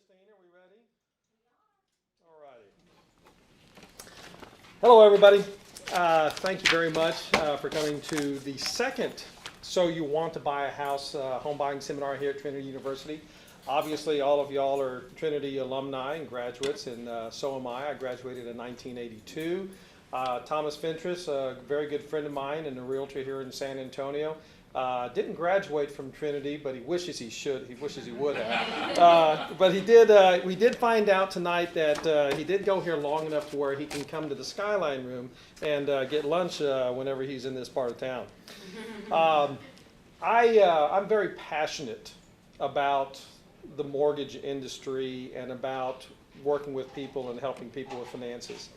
Christine, are we ready? All righty. Hello, everybody. Thank you very much for coming to the second So You Want to Buy a House home buying seminar here at Trinity University. Obviously, all of y'all are Trinity alumni and graduates, and so am I. I graduated in 1982. Thomas Fentress, a very good friend of mine and a realtor here in San Antonio. Didn't graduate from Trinity, but he wishes he should. He wishes he would have. But he did. We did find out tonight that he did go here long enough to where he can come to the Skyline Room and get lunch whenever he's in this part of town. I'm very passionate about the mortgage industry and about working with people and helping people with finances.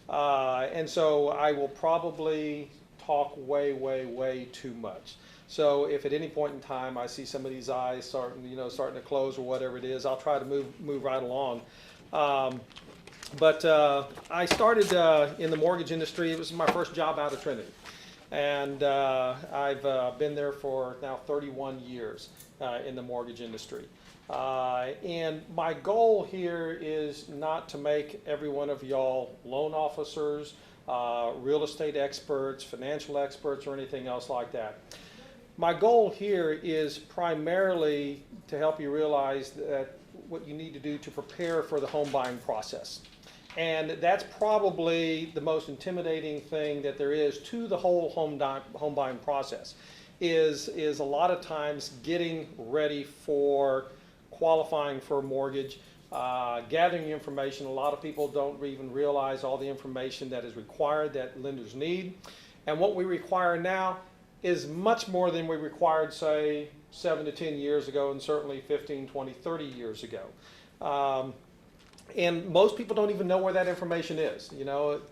And so I will probably talk way too much. So if at any point in time I see somebody's eyes starting to close or whatever it is, I'll try to move right along. But I started in the mortgage industry. It was my first job out of Trinity. And I've been there for now 31 years in the mortgage industry. And my goal here is not to make every one of y'all loan officers, real estate experts, financial experts, or anything else like that. My goal here is primarily to help you realize that what you need to do to prepare for the home buying process. And that's probably the most intimidating thing that there is to the whole home buying process is a lot of times getting ready for qualifying for a mortgage, gathering information. A lot of people don't even realize all the information that is required that lenders need. And what we require now is much more than we required, say, 7 to 10 years ago, and certainly 15, 20, 30 years ago. And most people don't even know where that information is.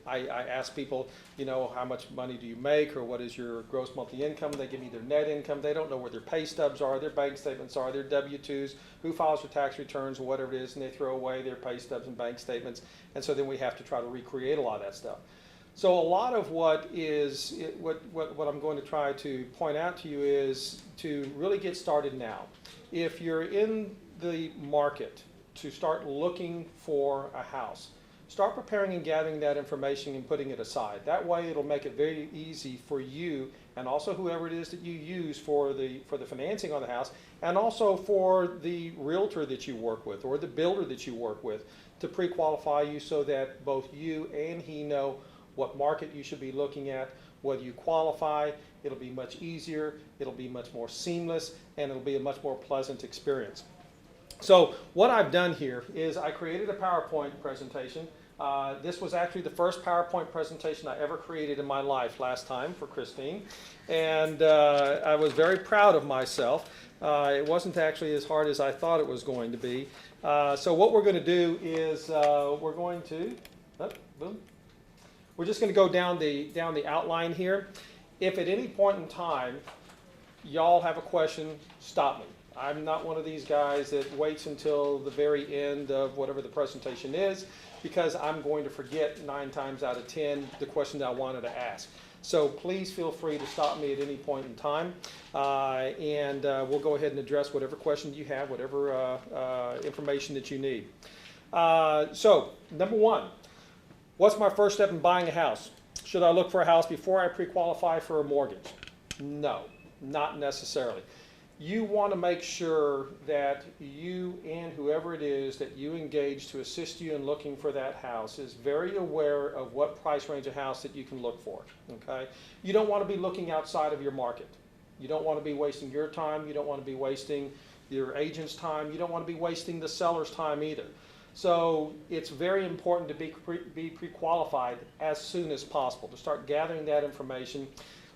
I ask people, how much money do you make or what is your gross monthly income? They give me their net income. They don't know where their pay stubs are, their bank statements are, their W-2s, who files for tax returns or whatever it is, and they throw away their pay stubs and bank statements. And so then we have to try to recreate a lot of that stuff. So a lot of what I'm going to try to point out to you is to really get started now. If you're in the market to start looking for a house, start preparing and gathering that information and putting it aside. That way it'll make it very easy for you and also whoever it is that you use for the financing on the house, and also for the realtor that you work with or the builder that you work with to pre-qualify you so that both you and he know what market you should be looking at, whether you qualify. It'll be much easier, it'll be much more seamless, and it'll be a much more pleasant experience. So what I've done here is I created a PowerPoint presentation. This was actually the first PowerPoint presentation I ever created in my life last time for Christine. And I was very proud of myself. It wasn't actually as hard as I thought it was going to be. So what we're going to do is we're just going to go down the outline here. If at any point in time y'all have a question, stop me. I'm not one of these guys that waits until the very end of whatever the presentation is, because I'm going to forget 9 times out of 10 the question that I wanted to ask. So please feel free to stop me at any point in time, and we'll go ahead and address whatever question you have, whatever information that you need. So number one, what's my first step in buying a house? Should I look for a house before I pre-qualify for a mortgage? No, not necessarily. You want to make sure that you and whoever it is that you engage to assist you in looking for that house is very aware of what price range of house that you can look for. Okay? You don't want to be looking outside of your market. You don't want to be wasting your time. You don't want to be wasting your agent's time. You don't want to be wasting the seller's time either. So it's very important to be pre-qualified as soon as possible, to start gathering that information.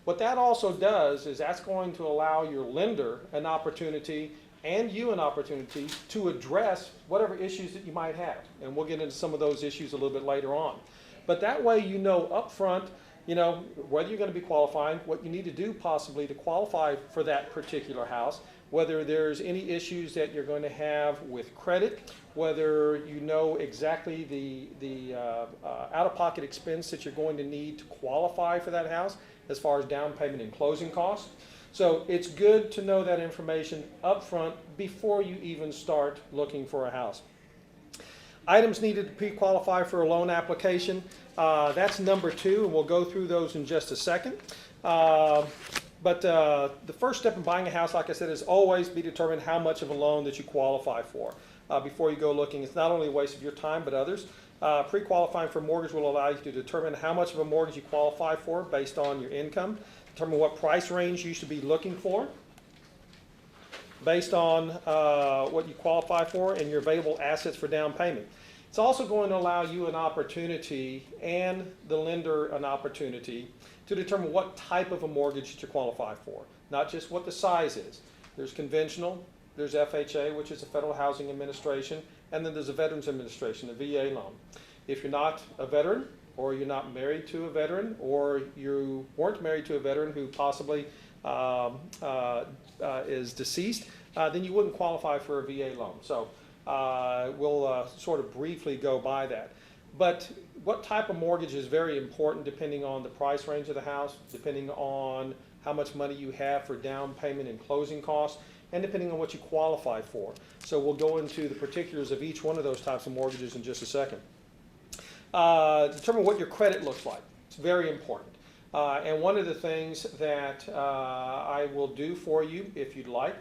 What that also does is that's going to allow your lender an opportunity and you an opportunity to address whatever issues that you might have. And we'll get into some of those issues a little bit later on. But that way you know up front, whether you're going to be qualifying, what you need to do possibly to qualify for that particular house, whether there's any issues that you're going to have with credit, whether you know exactly the out-of-pocket expense that you're going to need to qualify for that house as far as down payment and closing costs. So it's good to know that information up front before you even start looking for a house. Items needed to pre-qualify for a loan application. That's number 2, and we'll go through those in just a second. But the first step in buying a house, like I said, is always be determined how much of a loan that you qualify for before you go looking. It's not only a waste of your time, but others. Pre-qualifying for mortgage will allow you to determine how much of a mortgage you qualify for based on your income, determine what price range you should be looking for based on what you qualify for and your available assets for down payment. It's also going to allow you an opportunity and the lender an opportunity to determine what type of a mortgage that you qualify for, not just what the size is. There's conventional, there's FHA, which is the Federal Housing Administration, and then there's a Veterans Administration, a VA loan. If you're not a veteran, or you're not married to a veteran, or you weren't married to a veteran who possibly is deceased, then you wouldn't qualify for a VA loan. So we'll sort of briefly go by that. But what type of mortgage is very important depending on the price range of the house, depending on how much money you have for down payment and closing costs, and depending on what you qualify for. So we'll go into the particulars of each one of those types of mortgages in just a second. Determine what your credit looks like. It's very important. And one of the things that I will do for you, if you'd like,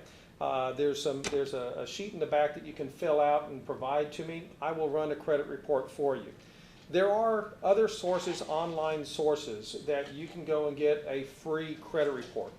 there's a sheet in the back that you can fill out and provide to me. I will run a credit report for you. There are other sources, online sources, that you can go and get a free credit report.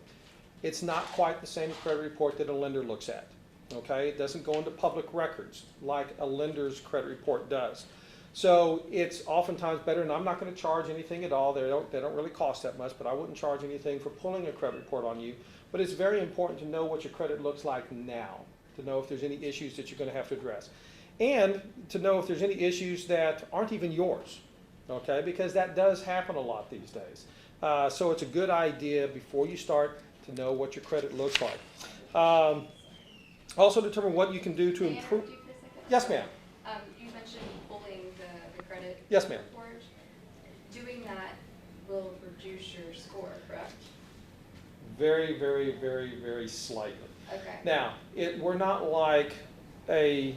It's not quite the same credit report that a lender looks at. Okay, it doesn't go into public records like a lender's credit report does. So it's oftentimes better, and I'm not going to charge anything at all. They don't really cost that much, but I wouldn't charge anything for pulling a credit report on you. But it's very important to know what your credit looks like now, to know if there's any issues that you're going to have to address. And to know if there's any issues that aren't even yours, okay? Because that does happen a lot these days. So it's a good idea before you start to know what your credit looks like. Also determine what you can do to improve. Yes, ma'am. You mentioned pulling the credit Yes, ma'am. report. Doing that will reduce your score, correct? Very, very, very, very slightly. Okay. Now, we're not like an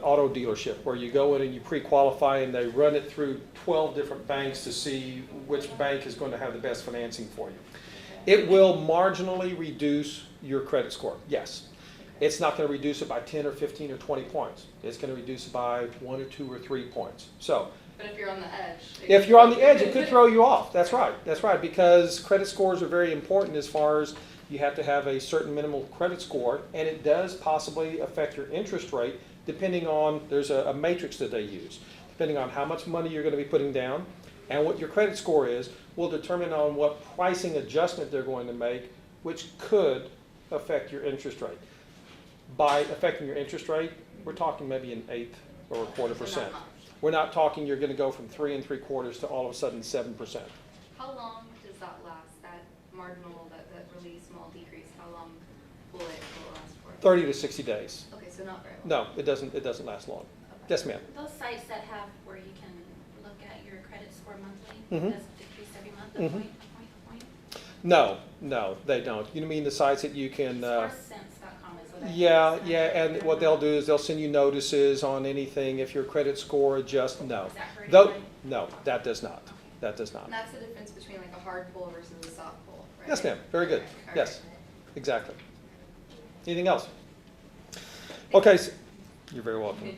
auto dealership where you go in and you pre-qualify and they run it through 12 different banks to see which bank is going to have the best financing for you. It will marginally reduce your credit score, yes. It's not going to reduce it by 10 or 15 or 20 points. It's going to reduce it by 1 or 2 or 3 points. So, but if you're on the edge. If you're on the edge, it could throw you off. That's right. That's right. Because credit scores are very important as far as you have to have a certain minimal credit score, and it does possibly affect your interest rate depending on, there's a matrix that they use. Depending on how much money you're going to be putting down and what your credit score is will determine on what pricing adjustment they're going to make, which could affect your interest rate. By affecting your interest rate, we're talking maybe an 1/8 or a 1/4%. We're not talking you're going to go from 3 3/4 to all of a sudden 7%. How long does that last? That marginal, that really small decrease, how long will it last for? 30 to 60 days. Okay, so not very long. No, it doesn't last long. Okay. Yes, ma'am. Those sites that have where you can look at your credit score monthly, Mhm. does it decrease every month, a Mhm. point? No, they don't. You mean the sites that you can... Scoresense.com is what I Yeah, use. and what they'll do is they'll send you notices on anything if your credit score adjusts. No. Is that for Though, everyone? no, that does not. That does not. And that's the difference between like a hard pull versus a soft pull, right? Yes, ma'am. Very good. Okay. Yes, exactly. Anything else? Okay, so, you're very welcome.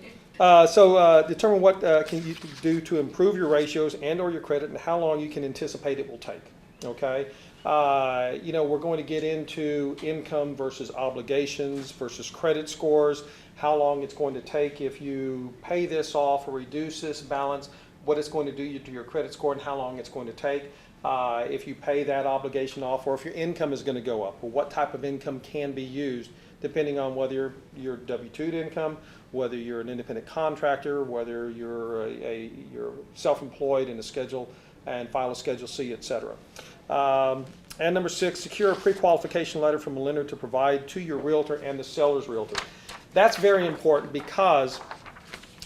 Determine what can you do to improve your ratios and or your credit and how long you can anticipate it will take. Okay, we're going to get into income versus obligations versus credit scores, how long it's going to take if you pay this off or reduce this balance, what it's going to do to your credit score and how long it's going to take. If you pay that obligation off or if your income is going to go up or what type of income can be used depending on whether you're W-2 income, whether you're an independent contractor, whether you're self-employed and file a Schedule C, etc. And number 6, secure a pre-qualification letter from a lender to provide to your realtor and the seller's realtor. That's very important because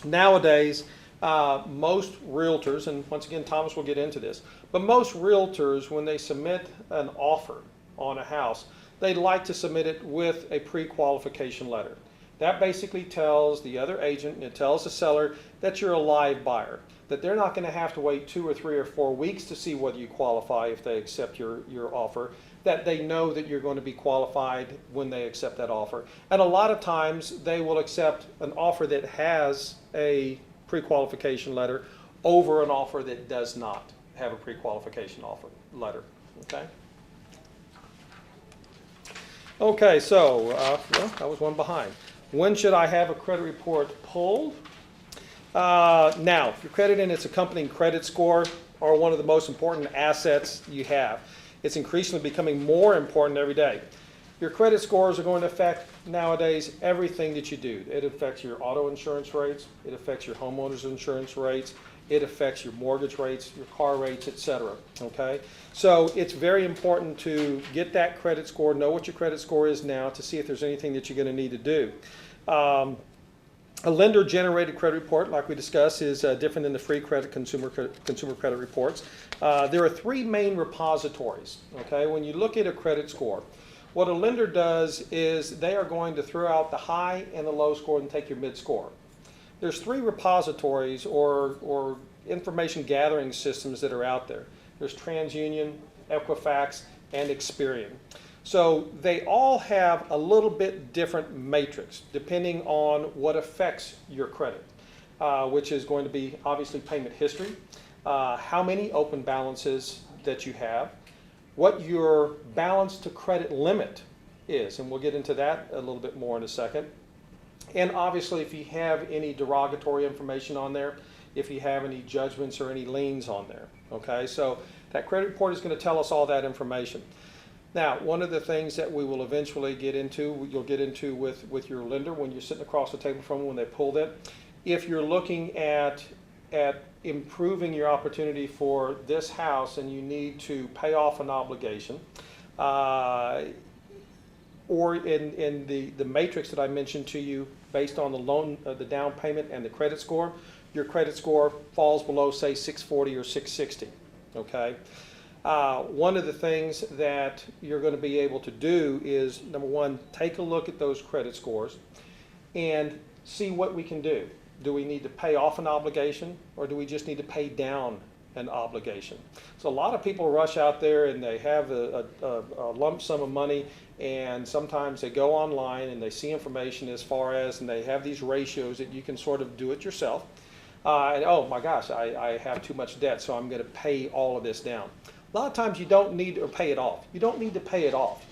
nowadays most realtors, and once again Thomas will get into this, but most realtors when they submit an offer on a house, they'd like to submit it with a pre-qualification letter. That basically tells the other agent, and it tells the seller that you're a live buyer, that they're not going to have to wait 2 or 3 or 4 weeks to see whether you qualify if they accept your offer, that they know that you're going to be qualified when they accept that offer. And a lot of times they will accept an offer that has a pre-qualification letter over an offer that does not have a pre-qualification offer letter, okay? Okay, so, well, that was one behind. When should I have a credit report pulled? Now, your credit and its accompanying credit score are one of the most important assets you have. It's increasingly becoming more important every day. Your credit scores are going to affect, nowadays, everything that you do. It affects your auto insurance rates, it affects your homeowner's insurance rates, it affects your mortgage rates, your car rates, etc. Okay? So it's very important to get that credit score, know what your credit score is now to see if there's anything that you're going to need to do. A lender-generated credit report, like we discussed, is different than the free consumer credit reports. There are 3 main repositories, okay, when you look at a credit score. What a lender does is they are going to throw out the high and the low score and take your mid score. There's 3 repositories or information gathering systems that are out there. There's TransUnion, Equifax, and Experian. So they all have a little bit different matrix depending on what affects your credit, which is going to be obviously payment history, how many open balances that you have, what your balance to credit limit is, and we'll get into that a little bit more in a second. And obviously if you have any derogatory information on there, if you have any judgments or any liens on there, okay? So that credit report is going to tell us all that information. Now, one of the things that we will eventually get into, you'll get into with your lender when you're sitting across the table from them when they pull that, if you're looking at improving your opportunity for this house and you need to pay off an obligation, or in the matrix that I mentioned to you based on the loan, the down payment and the credit score, your credit score falls below, say, 640 or 660, okay? One of the things that you're going to be able to do is, number one, take a look at those credit scores and see what we can do. Do we need to pay off an obligation, or do we just need to pay down an obligation? So a lot of people rush out there and they have a lump sum of money, and sometimes they go online and they see information as far as, and they have these ratios that you can sort of do it yourself. And oh my gosh, I have too much debt, so I'm going to pay all of this down. A lot of times you don't need to pay it off. You don't need to pay it off.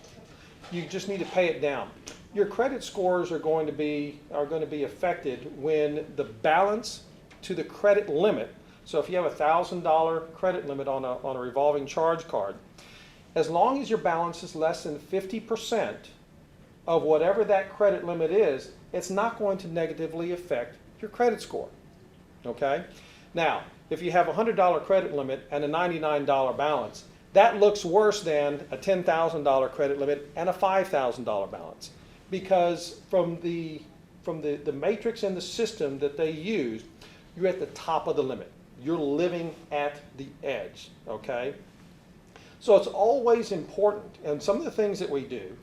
You just need to pay it down. Your credit scores are going to be affected when the balance to the credit limit. So if you have a $1,000 credit limit on a revolving charge card, as long as your balance is less than 50% of whatever that credit limit is, it's not going to negatively affect your credit score. Okay? Now, if you have a $100 credit limit and a $99 balance, that looks worse than a $10,000 credit limit and a $5,000 balance, because from the matrix and the system that they use, you're at the top of the limit. You're living at the edge, okay? So it's always important, and some of the things that we do,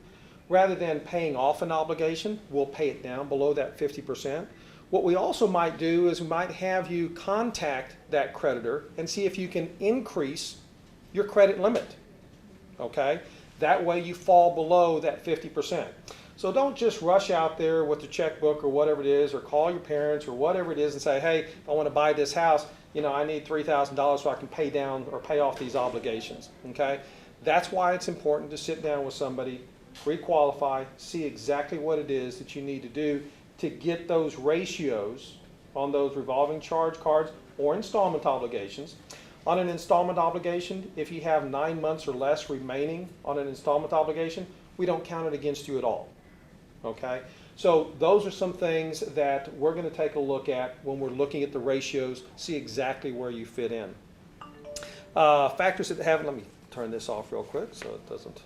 rather than paying off an obligation, we'll pay it down below that 50%. What we also might do is we might have you contact that creditor and see if you can increase your credit limit, okay? That way you fall below that 50%. So don't just rush out there with the checkbook or whatever it is, or call your parents or whatever it is and say, hey, I want to buy this house, you know, I need $3,000 so I can pay down or pay off these obligations, okay? That's why it's important to sit down with somebody, pre-qualify, see exactly what it is that you need to do to get those ratios on those revolving charge cards or installment obligations. On an installment obligation, if you have 9 months or less remaining on an installment obligation, we don't count it against you at all, okay? So those are some things that we're going to take a look at when we're looking at the ratios, see exactly where you fit in. Factors that have, let me turn this off real quick so it doesn't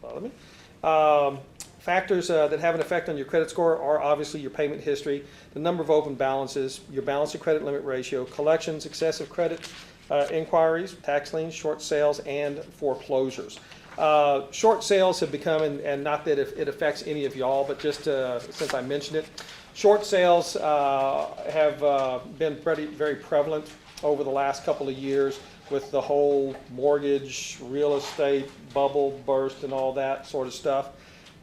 bother me. Factors that have an effect on your credit score are obviously your payment history, the number of open balances, your balance to credit limit ratio, collections, excessive credit inquiries, tax liens, short sales, and foreclosures. Short sales have become, and not that it affects any of y'all, but just since I mentioned it, short sales have been very prevalent over the last couple of years with the whole mortgage, real estate bubble burst and all that sort of stuff.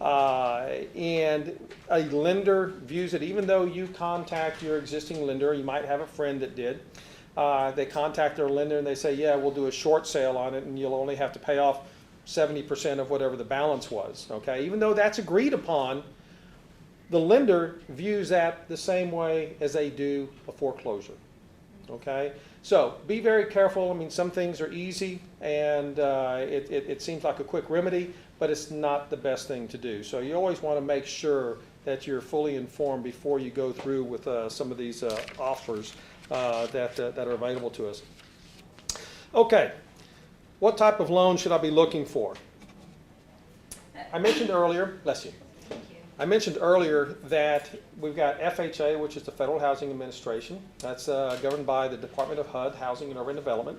And a lender views it, even though you contact your existing lender, you might have a friend that did, they contact their lender and they say, yeah, we'll do a short sale on it and you'll only have to pay off 70% of whatever the balance was, okay? Even though that's agreed upon, the lender views that the same way as they do a foreclosure, okay? So be very careful. I mean, some things are easy and it seems like a quick remedy, but it's not the best thing to do. So you always want to make sure that you're fully informed before you go through with some of these offers that are available to us. Okay, what type of loan should I be looking for? I mentioned earlier, bless you. Thank you. I mentioned earlier that we've got FHA, which is the Federal Housing Administration. That's governed by the Department of HUD, Housing and Urban Development.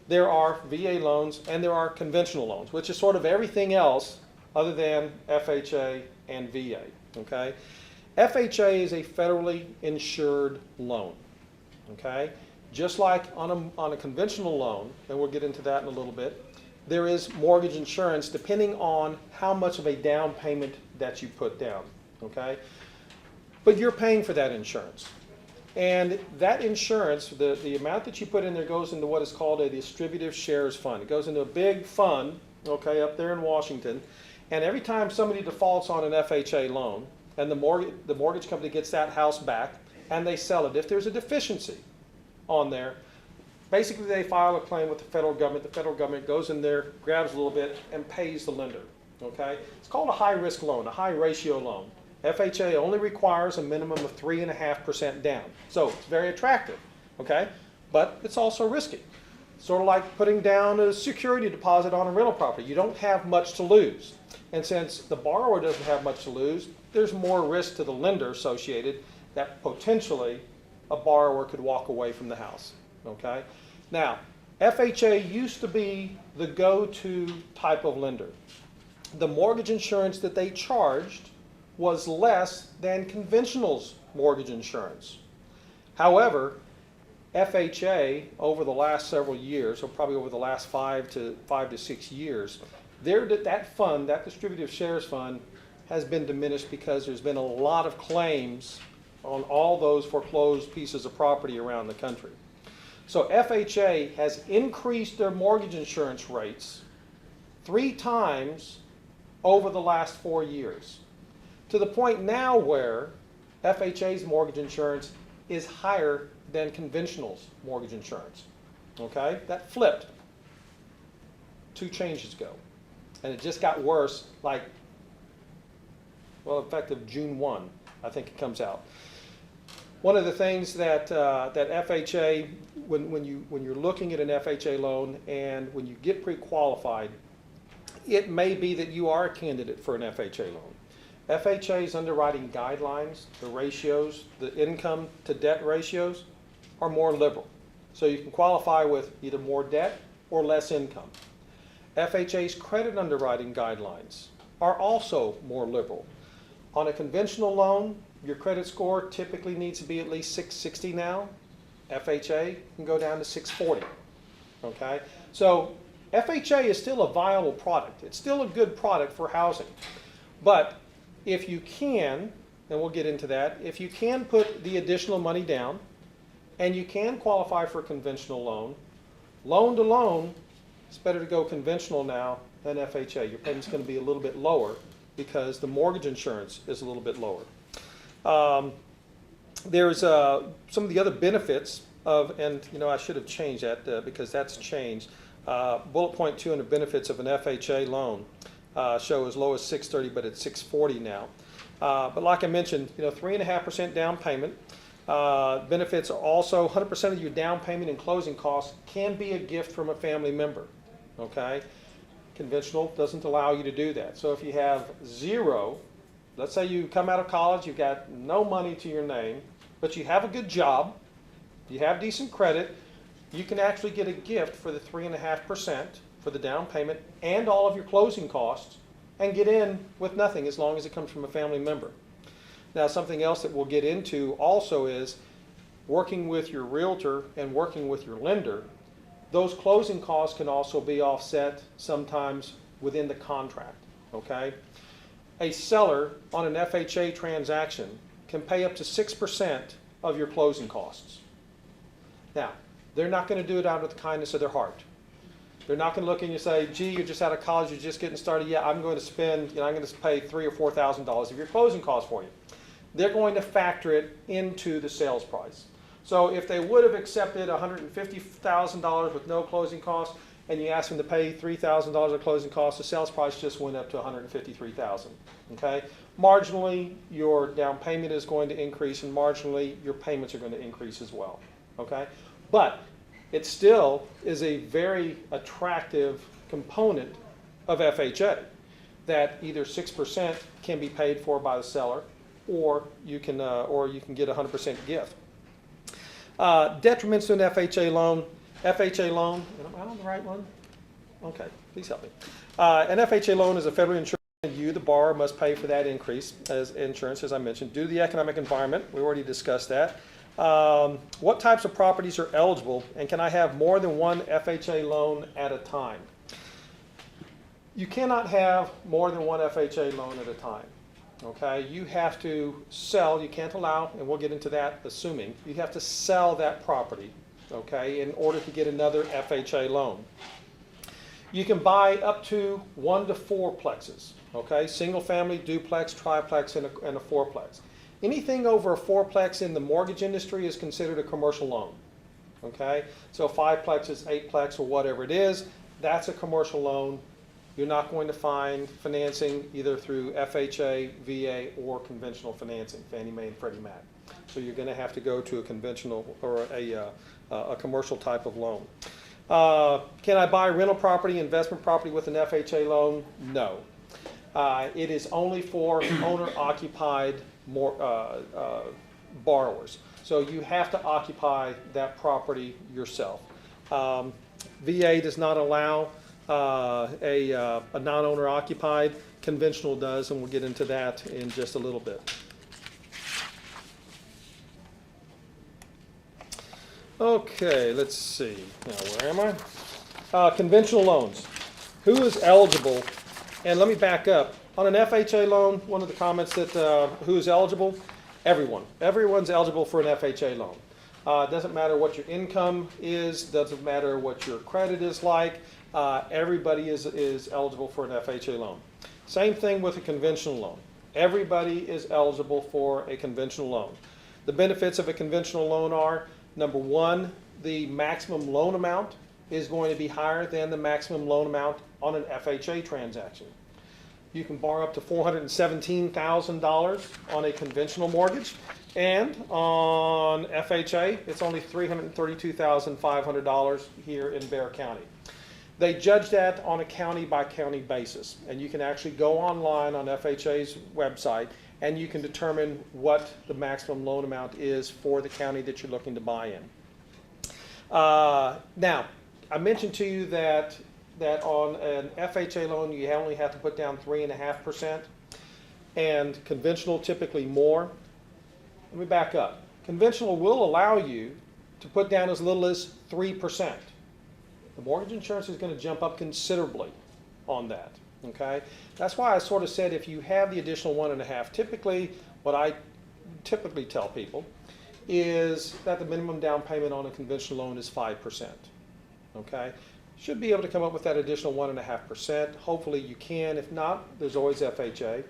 There are VA loans and there are conventional loans, which is sort of everything else other than FHA and VA, okay? FHA is a federally insured loan, okay? Just like on a conventional loan, and we'll get into that in a little bit, there is mortgage insurance depending on how much of a down payment that you put down, okay? But you're paying for that insurance. And that insurance, the amount that you put in there goes into what is called a distributive shares fund. It goes into a big fund, okay, up there in Washington. And every time somebody defaults on an FHA loan and the mortgage company gets that house back and they sell it, if there's a deficiency on there, basically they file a claim with the federal government. The federal government goes in there, grabs a little bit, and pays the lender, okay? It's called a high-risk loan, a high-ratio loan. FHA only requires a minimum of 3.5% down. So it's very attractive, okay? But it's also risky. Sort of like putting down a security deposit on a rental property. You don't have much to lose. And since the borrower doesn't have much to lose, there's more risk to the lender associated that potentially a borrower could walk away from the house, okay? Now, FHA used to be the go-to type of lender. The mortgage insurance that they charged was less than conventional's mortgage insurance. However, FHA over the last several years, or probably over the last 5 to 6 years, that fund, that distributive shares fund, has been diminished because there's been a lot of claims on all those foreclosed pieces of property around the country. So FHA has increased their mortgage insurance rates 3 times over the last 4 years, to the point now where FHA's mortgage insurance is higher than conventional's mortgage insurance, okay? That flipped 2 changes ago. And it just got worse, like, well, effective June 1, I think it comes out. One of the things that FHA, when you're looking at an FHA loan and when you get pre-qualified, it may be that you are a candidate for an FHA loan. FHA's underwriting guidelines, the ratios, the income to debt ratios are more liberal. So you can qualify with either more debt or less income. FHA's credit underwriting guidelines are also more liberal. On a conventional loan, your credit score typically needs to be at least 660 now. FHA can go down to 640, okay? So FHA is still a viable product. It's still a good product for housing. But if you can, and we'll get into that, if you can put the additional money down and you can qualify for a conventional loan, loan to loan, it's better to go conventional now than FHA. Your payment's going to be a little bit lower because the mortgage insurance is a little bit lower. There's some of the other benefits of, and you know I should have changed that because that's changed. Bullet point 2 under benefits of an FHA loan show as low as $630, but it's $640 now. But like I mentioned, you know, 3.5% down payment. Benefits are also 100% of your down payment and closing costs can be a gift from a family member. Okay, conventional doesn't allow you to do that. So if you have 0, let's say you come out of college, you've got no money to your name, but you have a good job, you have decent credit, you can actually get a gift for the 3.5% for the down payment and all of your closing costs and get in with nothing as long as it comes from a family member. Now, something else that we'll get into also is working with your realtor and working with your lender. Those closing costs can also be offset sometimes within the contract, okay? A seller on an FHA transaction can pay up to 6% of your closing costs. Now, they're not going to do it out of the kindness of their heart. They're not going to look at you and say, gee, you're just out of college, you're just getting started. Yeah, I'm going to spend, I'm going to pay $3,000 or $4,000 of your closing costs for you. They're going to factor it into the sales price. So if they would have accepted $150,000 with no closing costs, and you ask them to pay $3,000 of closing costs, the sales price just went up to $153,000. Okay? Marginally, your down payment is going to increase, and marginally, your payments are going to increase as well. Okay? But it still is a very attractive component of FHA that either 6% can be paid for by the seller, or you can get a 100% gift. Detriments to an FHA loan. FHA loan, am I on the right one? Okay, please help me. An FHA loan is a federally insured, and you, the borrower, must pay for that increase as insurance, as I mentioned, due to the economic environment. We already discussed that. What types of properties are eligible, and can I have more than one FHA loan at a time? You cannot have more than one FHA loan at a time. Okay, you have to sell, you can't allow, and we'll get into that assuming, you have to sell that property, okay, in order to get another FHA loan. You can buy up to 1 to 4 plexes, okay, single family, duplex, triplex, and a fourplex. Anything over a fourplex in the mortgage industry is considered a commercial loan, okay, so 5 plexes, 8 plex, or whatever it is, that's a commercial loan. You're not going to find financing either through FHA, VA, or conventional financing, Fannie Mae and Freddie Mac. So you're going to have to go to a conventional or a commercial type of loan. Can I buy rental property, investment property with an FHA loan? No. It is only for owner-occupied borrowers. So you have to occupy that property yourself. VA does not allow a non-owner occupied. Conventional does, and we'll get into that in just a little bit. Okay, let's see. Now, where am I? Conventional loans. Who is eligible? And let me back up. On an FHA loan, one of the comments that who is eligible? Everyone. Everyone's eligible for an FHA loan. It doesn't matter what your income is, doesn't matter what your credit is like. Everybody is eligible for an FHA loan. Same thing with a conventional loan. Everybody is eligible for a conventional loan. The benefits of a conventional loan are, number one, the maximum loan amount is going to be higher than the maximum loan amount on an FHA transaction. You can borrow up to $417,000 on a conventional mortgage, and on FHA, it's only $332,500 here in Bexar County. They judge that on a county-by-county basis, and you can actually go online on FHA's website, and you can determine what the maximum loan amount is for the county that you're looking to buy in. Now, I mentioned to you that on an FHA loan, you only have to put down 3.5%, and conventional typically more. Let me back up. Conventional will allow you to put down as little as 3%. The mortgage insurance is going to jump up considerably on that, okay? That's why I sort of said if you have the additional 1.5, typically what I typically tell people is that the minimum down payment on a conventional loan is 5%, okay? Should be able to come up with that additional 1.5%. Hopefully you can. If not, there's always FHA.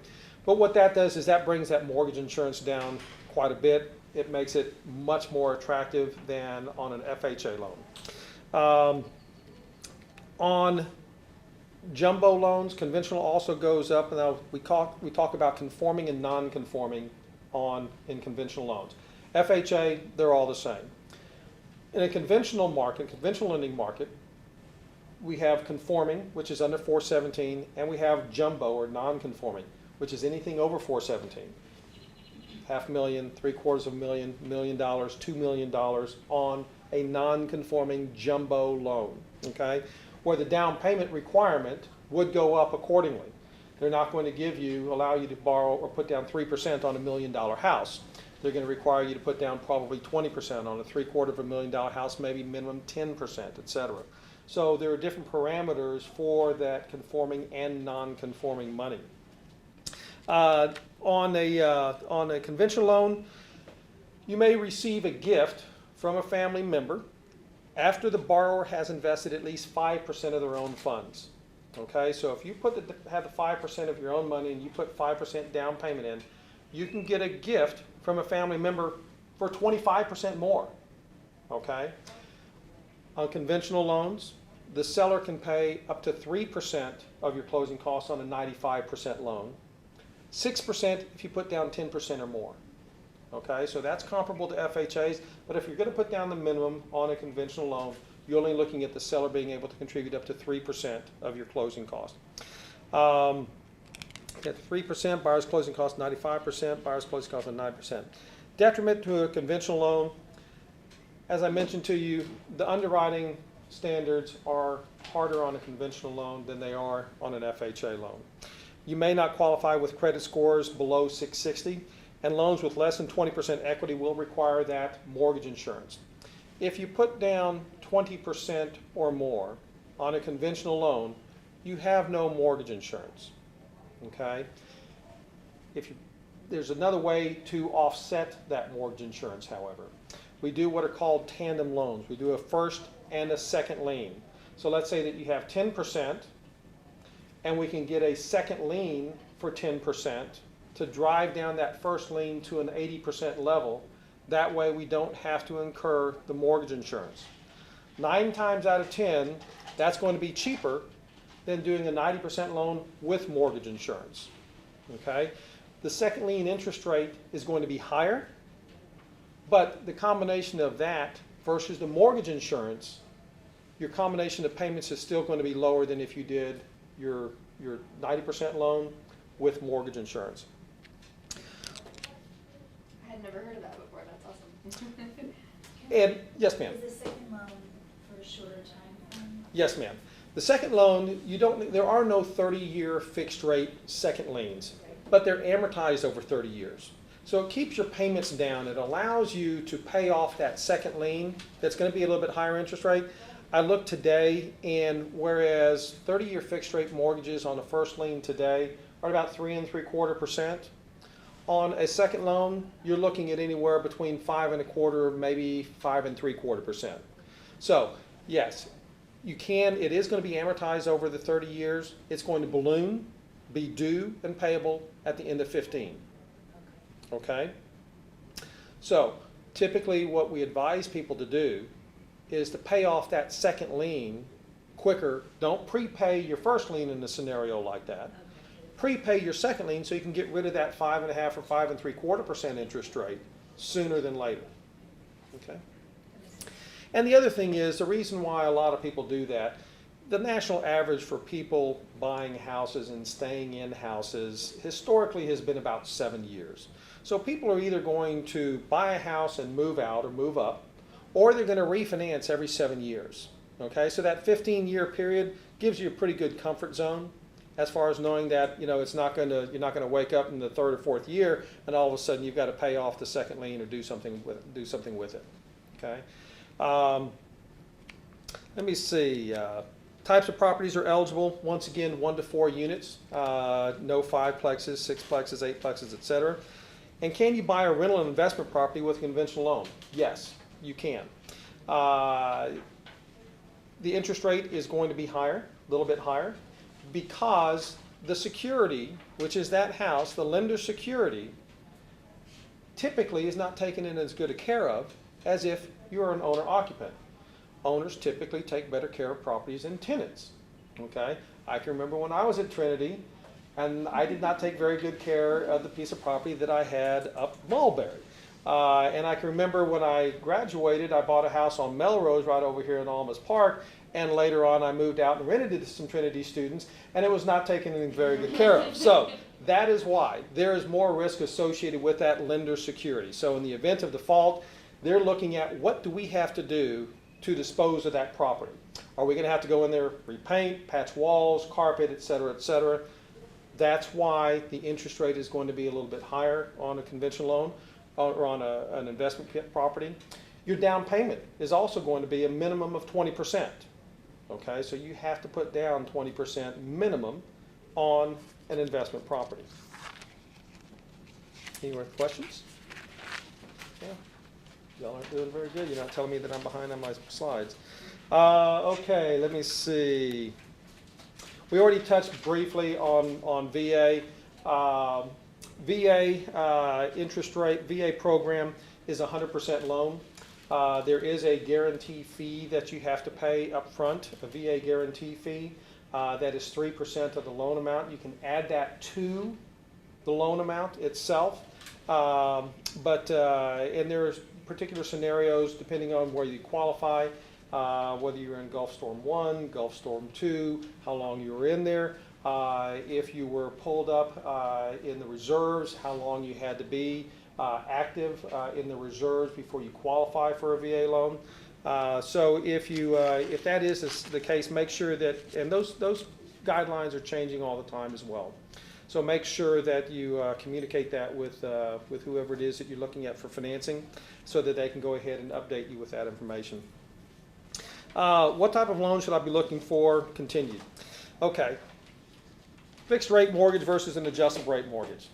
But what that does is that brings that mortgage insurance down quite a bit. It makes it much more attractive than on an FHA loan. On jumbo loans, conventional also goes up. Now we talk about conforming and non-conforming in conventional loans. FHA, they're all the same. In a conventional market, conventional lending market, we have conforming, which is under 417, and we have jumbo or non-conforming, which is anything over 417. $500,000, $750,000, $1 million, $2 million on a non-conforming jumbo loan. Okay, where the down payment requirement would go up accordingly. They're not going to allow you to borrow or put down 3% on $1 million house. They're going to require you to put down probably 20% on a $750,000 house, maybe minimum 10%, et cetera. So there are different parameters for that conforming and non-conforming money. On a conventional loan, you may receive a gift from a family member after the borrower has invested at least 5% of their own funds. Okay, so if you have the 5% of your own money and you put 5% down payment in, you can get a gift from a family member for 25% more. Okay, on conventional loans, the seller can pay up to 3% of your closing costs on a 95% loan, 6% if you put down 10% or more. Okay, so that's comparable to FHAs, but if you're going to put down the minimum on a conventional loan, you're only looking at the seller being able to contribute up to 3% of your closing cost. At 3%, buyer's closing cost 95%, buyer's closing cost 9%. Detriment to a conventional loan, as I mentioned to you, the underwriting standards are harder on a conventional loan than they are on an FHA loan. You may not qualify with credit scores below 660, and loans with less than 20% equity will require that mortgage insurance. If you put down 20% or more on a conventional loan, you have no mortgage insurance. Okay? There's another way to offset that mortgage insurance, however. We do what are called tandem loans. We do a first and a second lien. So let's say that you have 10% and we can get a second lien for 10% to drive down that first lien to an 80% level. That way we don't have to incur the mortgage insurance. 9 times out of 10, that's going to be cheaper than doing a 90% loan with mortgage insurance. Okay? The second lien interest rate is going to be higher, but the combination of that versus the mortgage insurance, your combination of payments is still going to be lower than if you did your 90% loan with mortgage insurance. I had never heard of that before. That's awesome. And yes, ma'am. Is the second loan for a shorter time frame? Yes, ma'am. The second loan, there are no 30-year fixed rate second liens, but they're amortized over 30 years. So it keeps your payments down. It allows you to pay off that second lien that's going to be a little bit higher interest rate. I looked today, and whereas 30-year fixed rate mortgages on a first lien today are about 3.75%, on a second loan, you're looking at anywhere between 5.25%, maybe 5.75%. So yes, it is going to be amortized over the 30 years. It's going to balloon, be due and payable at the end of 15. Okay? So typically what we advise people to do is to pay off that second lien quicker. Don't prepay your first lien in a scenario like that. Prepay your second lien so you can get rid of that 5.5% or 5.75% interest rate sooner than later. Okay? And the other thing is, the reason why a lot of people do that, the national average for people buying houses and staying in houses historically has been about 7 years. So people are either going to buy a house and move out or move up, or they're going to refinance every 7 years. Okay, so that 15-year period gives you a pretty good comfort zone as far as knowing that you're not going to wake up in the 3rd or 4th year and all of a sudden you've got to pay off the second lien or do something with it. Okay. Let me see. Types of properties are eligible. Once again, 1 to 4 units. No 5-plexes, 6-plexes, 8-plexes, etc. And can you buy a rental and investment property with a conventional loan? Yes, you can. The interest rate is going to be higher, a little bit higher, because the security, which is that house, the lender's security, typically is not taken in as good a care of as if you are an owner-occupant. Owners typically take better care of properties than tenants. Okay? I can remember when I was at Trinity, and I did not take very good care of the piece of property that I had up Mulberry. And I can remember when I graduated, I bought a house on Melrose right over here in Almas Park, and later on I moved out and rented it to some Trinity students, and it was not taken in very good care of. So that is why there is more risk associated with that lender security. So in the event of default, they're looking at what do we have to do to dispose of that property. Are we going to have to go in there, repaint, patch walls, carpet, et cetera, et cetera? That's why the interest rate is going to be a little bit higher on a conventional loan or on an investment property. Your down payment is also going to be a minimum of 20%. Okay, so you have to put down 20% minimum on an investment property. Any more questions? Yeah. Y'all aren't doing very good. You're not telling me that I'm behind on my slides. Okay, let me see. We already touched briefly on VA. VA interest rate, VA program is 100% loan. There is a guarantee fee that you have to pay up front, a VA guarantee fee. That is 3% of the loan amount. You can add that to the loan amount itself. And there's particular scenarios depending on where you qualify, whether you're in Gulf Storm 1, Gulf Storm 2, how long you were in there, if you were pulled up in the reserves, how long you had to be active in the reserves before you qualify for a VA loan. So if that is the case, make sure that, and those guidelines are changing all the time as well. So make sure that you communicate that with whoever it is that you're looking at for financing so that they can go ahead and update you with that information. What type of loan should I be looking for? Continued. Okay. Fixed rate mortgage versus an adjustable rate mortgage.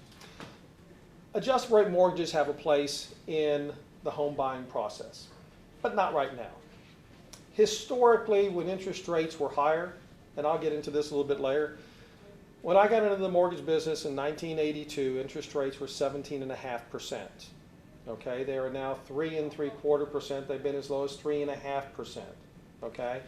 Adjustable rate mortgages have a place in the home buying process, but not right now. Historically, when interest rates were higher, and I'll get into this a little bit later, when I got into the mortgage business in 1982, interest rates were 17.5%. Okay, they are now 3.75%. They've been as low as 3.5%. Okay,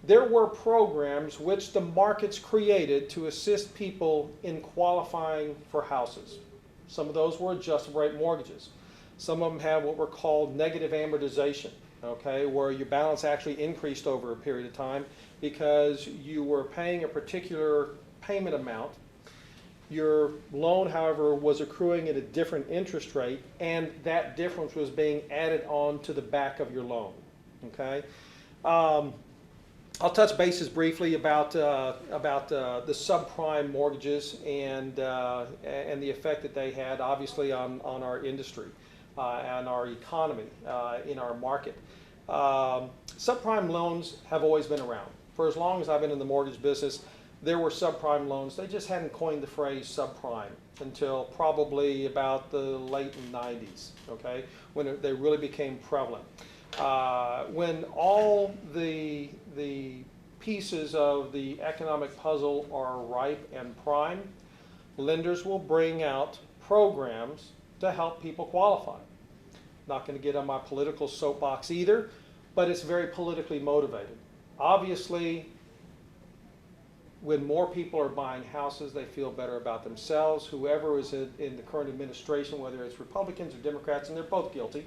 there were programs which the markets created to assist people in qualifying for houses. Some of those were adjustable rate mortgages. Some of them have what were called negative amortization. Okay, where your balance actually increased over a period of time because you were paying a particular payment amount. Your loan, however, was accruing at a different interest rate, and that difference was being added on to the back of your loan. Okay, I'll touch bases briefly about the subprime mortgages and the effect that they had, obviously, on our industry and our economy in our market. Subprime loans have always been around. For as long as I've been in the mortgage business, there were subprime loans. They just hadn't coined the phrase subprime until probably about the late 90s, okay, when they really became prevalent. When all the pieces of the economic puzzle are ripe and prime, lenders will bring out programs to help people qualify. Not going to get on my political soapbox either, but it's very politically motivated. Obviously, when more people are buying houses, they feel better about themselves. Whoever is in the current administration, whether it's Republicans or Democrats, and they're both guilty,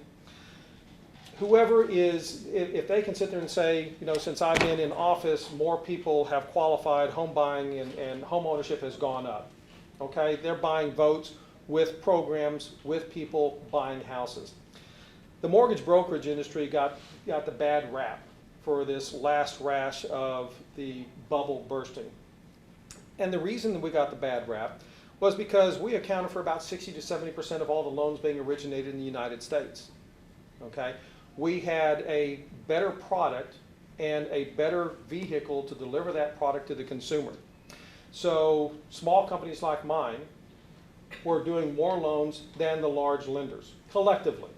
whoever is, if they can sit there and say, you know, since I've been in office, more people have qualified, home buying and home ownership has gone up. Okay, they're buying votes with programs, with people buying houses. The mortgage brokerage industry got the bad rap for this last rash of the bubble bursting. And the reason that we got the bad rap was because we accounted for about 60 to 70% of all the loans being originated in the United States. Okay, we had a better product and a better vehicle to deliver that product to the consumer. So small companies like mine were doing more loans than the large lenders collectively.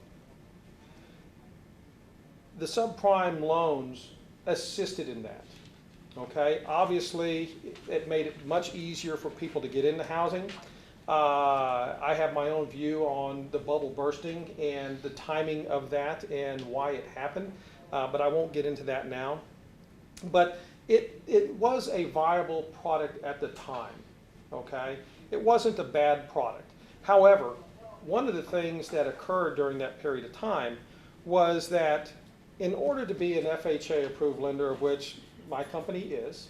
The subprime loans assisted in that. Okay, obviously it made it much easier for people to get into housing. I have my own view on the bubble bursting and the timing of that and why it happened, but I won't get into that now. But it was a viable product at the time. Okay, it wasn't a bad product. However, one of the things that occurred during that period of time was that in order to be an FHA approved lender, of which my company is,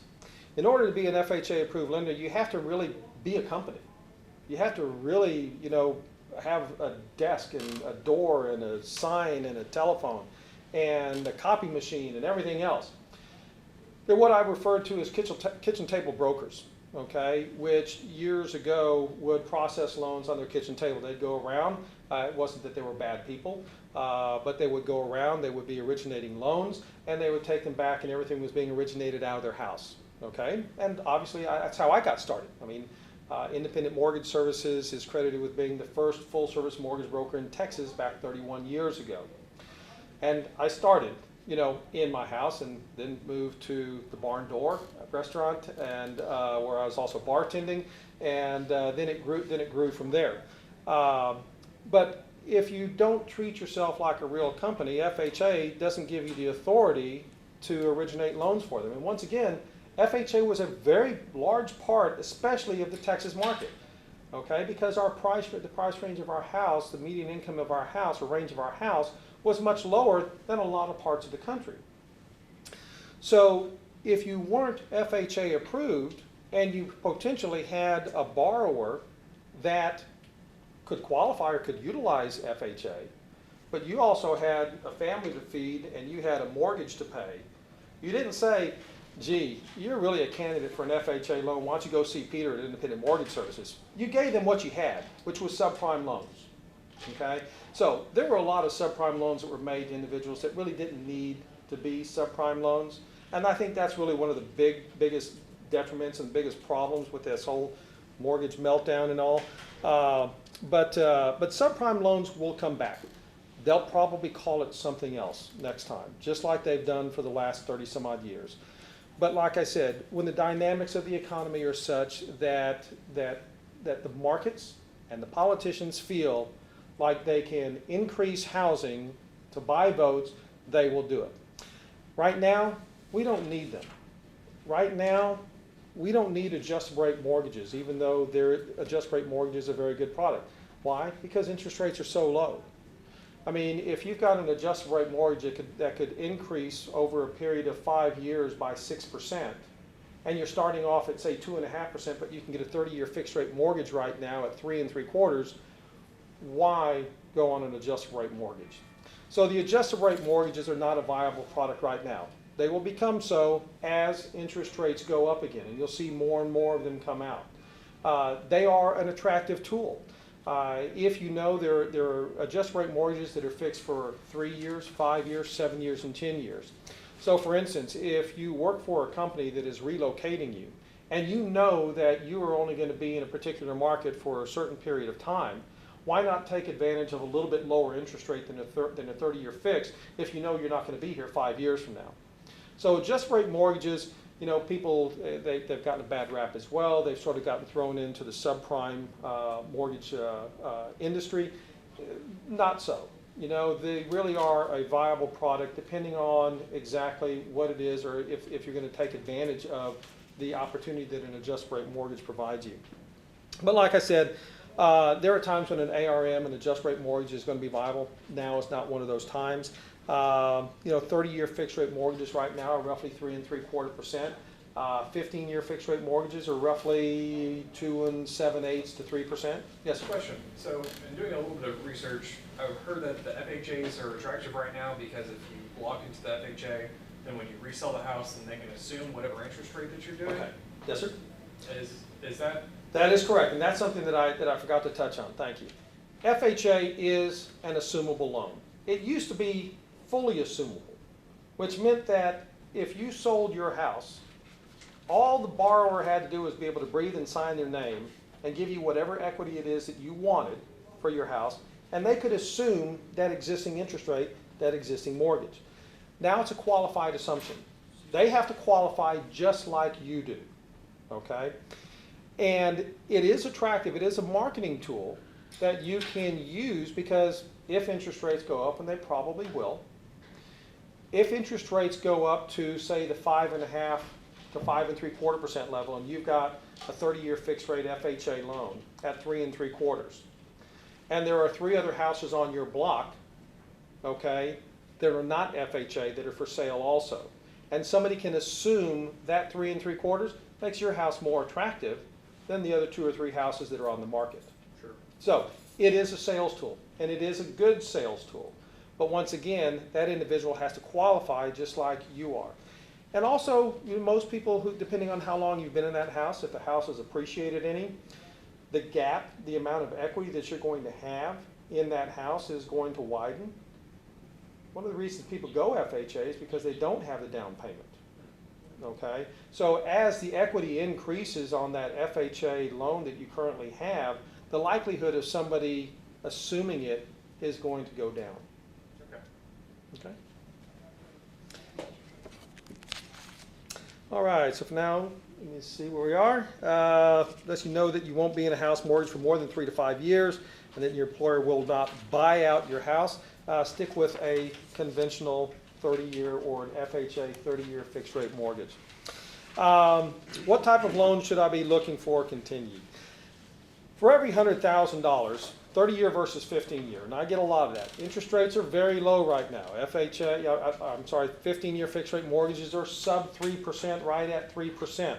in order to be an FHA approved lender, you have to really be a company. You have to really, you know, have a desk and a door and a sign and a telephone and a copy machine and everything else. They're what I refer to as kitchen table brokers, okay, which years ago would process loans on their kitchen table. They'd go around. It wasn't that they were bad people, but they would go around. They would be originating loans, and they would take them back, and everything was being originated out of their house, okay? And obviously, that's how I got started. I mean, Independent Mortgage Services is credited with being the first full-service mortgage broker in Texas back 31 years ago. And I started, you know, in my house, and then moved to the Barn Door restaurant, and where I was also bartending, and then it grew from there. But if you don't treat yourself like a real company, FHA doesn't give you the authority to originate loans for them. And once again, FHA was a very large part, especially of the Texas market, okay? Because the price range of our house, the median income of our house, or range of our house, was much lower than a lot of parts of the country. So if you weren't FHA approved and you potentially had a borrower that could qualify or could utilize FHA, but you also had a family to feed and you had a mortgage to pay, you didn't say, gee, you're really a candidate for an FHA loan, why don't you go see Peter at Independent Mortgage Services? You gave them what you had, which was subprime loans, okay? So there were a lot of subprime loans that were made to individuals that really didn't need to be subprime loans. And I think that's really one of the biggest detriments and biggest problems with this whole mortgage meltdown and all. But subprime loans will come back. They'll probably call it something else next time, just like they've done for the last 30 some odd years. But like I said, when the dynamics of the economy are such that the markets and the politicians feel like they can increase housing to buy votes, they will do it. Right now, we don't need them. Right now, we don't need adjustable rate mortgages, even though adjustable rate mortgages are a very good product. Why? Because interest rates are so low. I mean, if you've got an adjustable rate mortgage that could increase over a period of 5 years by 6%, and you're starting off at say 2.5%, but you can get a 30-year fixed rate mortgage right now at 3 3/4, why go on an adjustable rate mortgage? So the adjustable rate mortgages are not a viable product right now. They will become so as interest rates go up again, and you'll see more and more of them come out. They are an attractive tool. If you know, there are adjustable rate mortgages that are fixed for 3 years, 5 years, 7 years, and 10 years. So for instance, if you work for a company that is relocating you, and you know that you are only going to be in a particular market for a certain period of time, why not take advantage of a little bit lower interest rate than a 30-year fix if you know you're not going to be here 5 years from now? So adjustable rate mortgages, you know, people, they've gotten a bad rap as well. They've sort of gotten thrown into the subprime mortgage industry. Not so. You know, they really are a viable product depending on exactly what it is, or if you're going to take advantage of the opportunity that an adjustable rate mortgage provides you. But like I said, there are times when an ARM, an adjustable rate mortgage, is going to be viable. Now is not one of those times. You know, 30-year fixed rate mortgages right now are roughly 3 3/4%. 15-year fixed rate mortgages are roughly 2 7/8 to 3%. Yes, sir. Question. So, in doing a little bit of research, I've heard that the FHAs are attractive right now because if you lock into the FHA, then when you resell the house, then they can assume whatever interest rate that you're doing. Okay. Yes, sir. Is that? That is correct, and that's something that I forgot to touch on. Thank you. FHA is an assumable loan. It used to be fully assumable, which meant that if you sold your house, all the borrower had to do was be able to breathe and sign their name and give you whatever equity it is that you wanted for your house, and they could assume that existing interest rate, that existing mortgage. Now it's a qualified assumption. They have to qualify just like you do, okay? And it is attractive. It is a marketing tool that you can use because if interest rates go up, and they probably will, if interest rates go up to, say, the 5.5 to 5 3/4% level, and you've got a 30-year fixed rate FHA loan at 3 3/4, and there are 3 other houses on your block, okay, that are not FHA that are for sale also, and somebody can assume that 3 3/4 makes your house more attractive than the other 2 or 3 houses that are on the market. Sure. So it is a sales tool, and it is a good sales tool. But once again, that individual has to qualify just like you are. And also, most people who, depending on how long you've been in that house, if the house has appreciated any, the gap, the amount of equity that you're going to have in that house is going to widen. One of the reasons people go FHA is because they don't have the down payment. Okay? So as the equity increases on that FHA loan that you currently have, the likelihood of somebody assuming it is going to go down. Okay. Okay? All right, so for now, let me see where we are. Lets you know that you won't be in a house mortgage for more than 3 to 5 years, and that your employer will not buy out your house. Stick with a conventional 30-year or an FHA 30-year fixed rate mortgage. What type of loan should I be looking for continued? For every $100,000, 30-year versus 15-year, and I get a lot of that. Interest rates are very low right now. I'm sorry, 15-year fixed rate mortgages are sub 3%, right at 3%.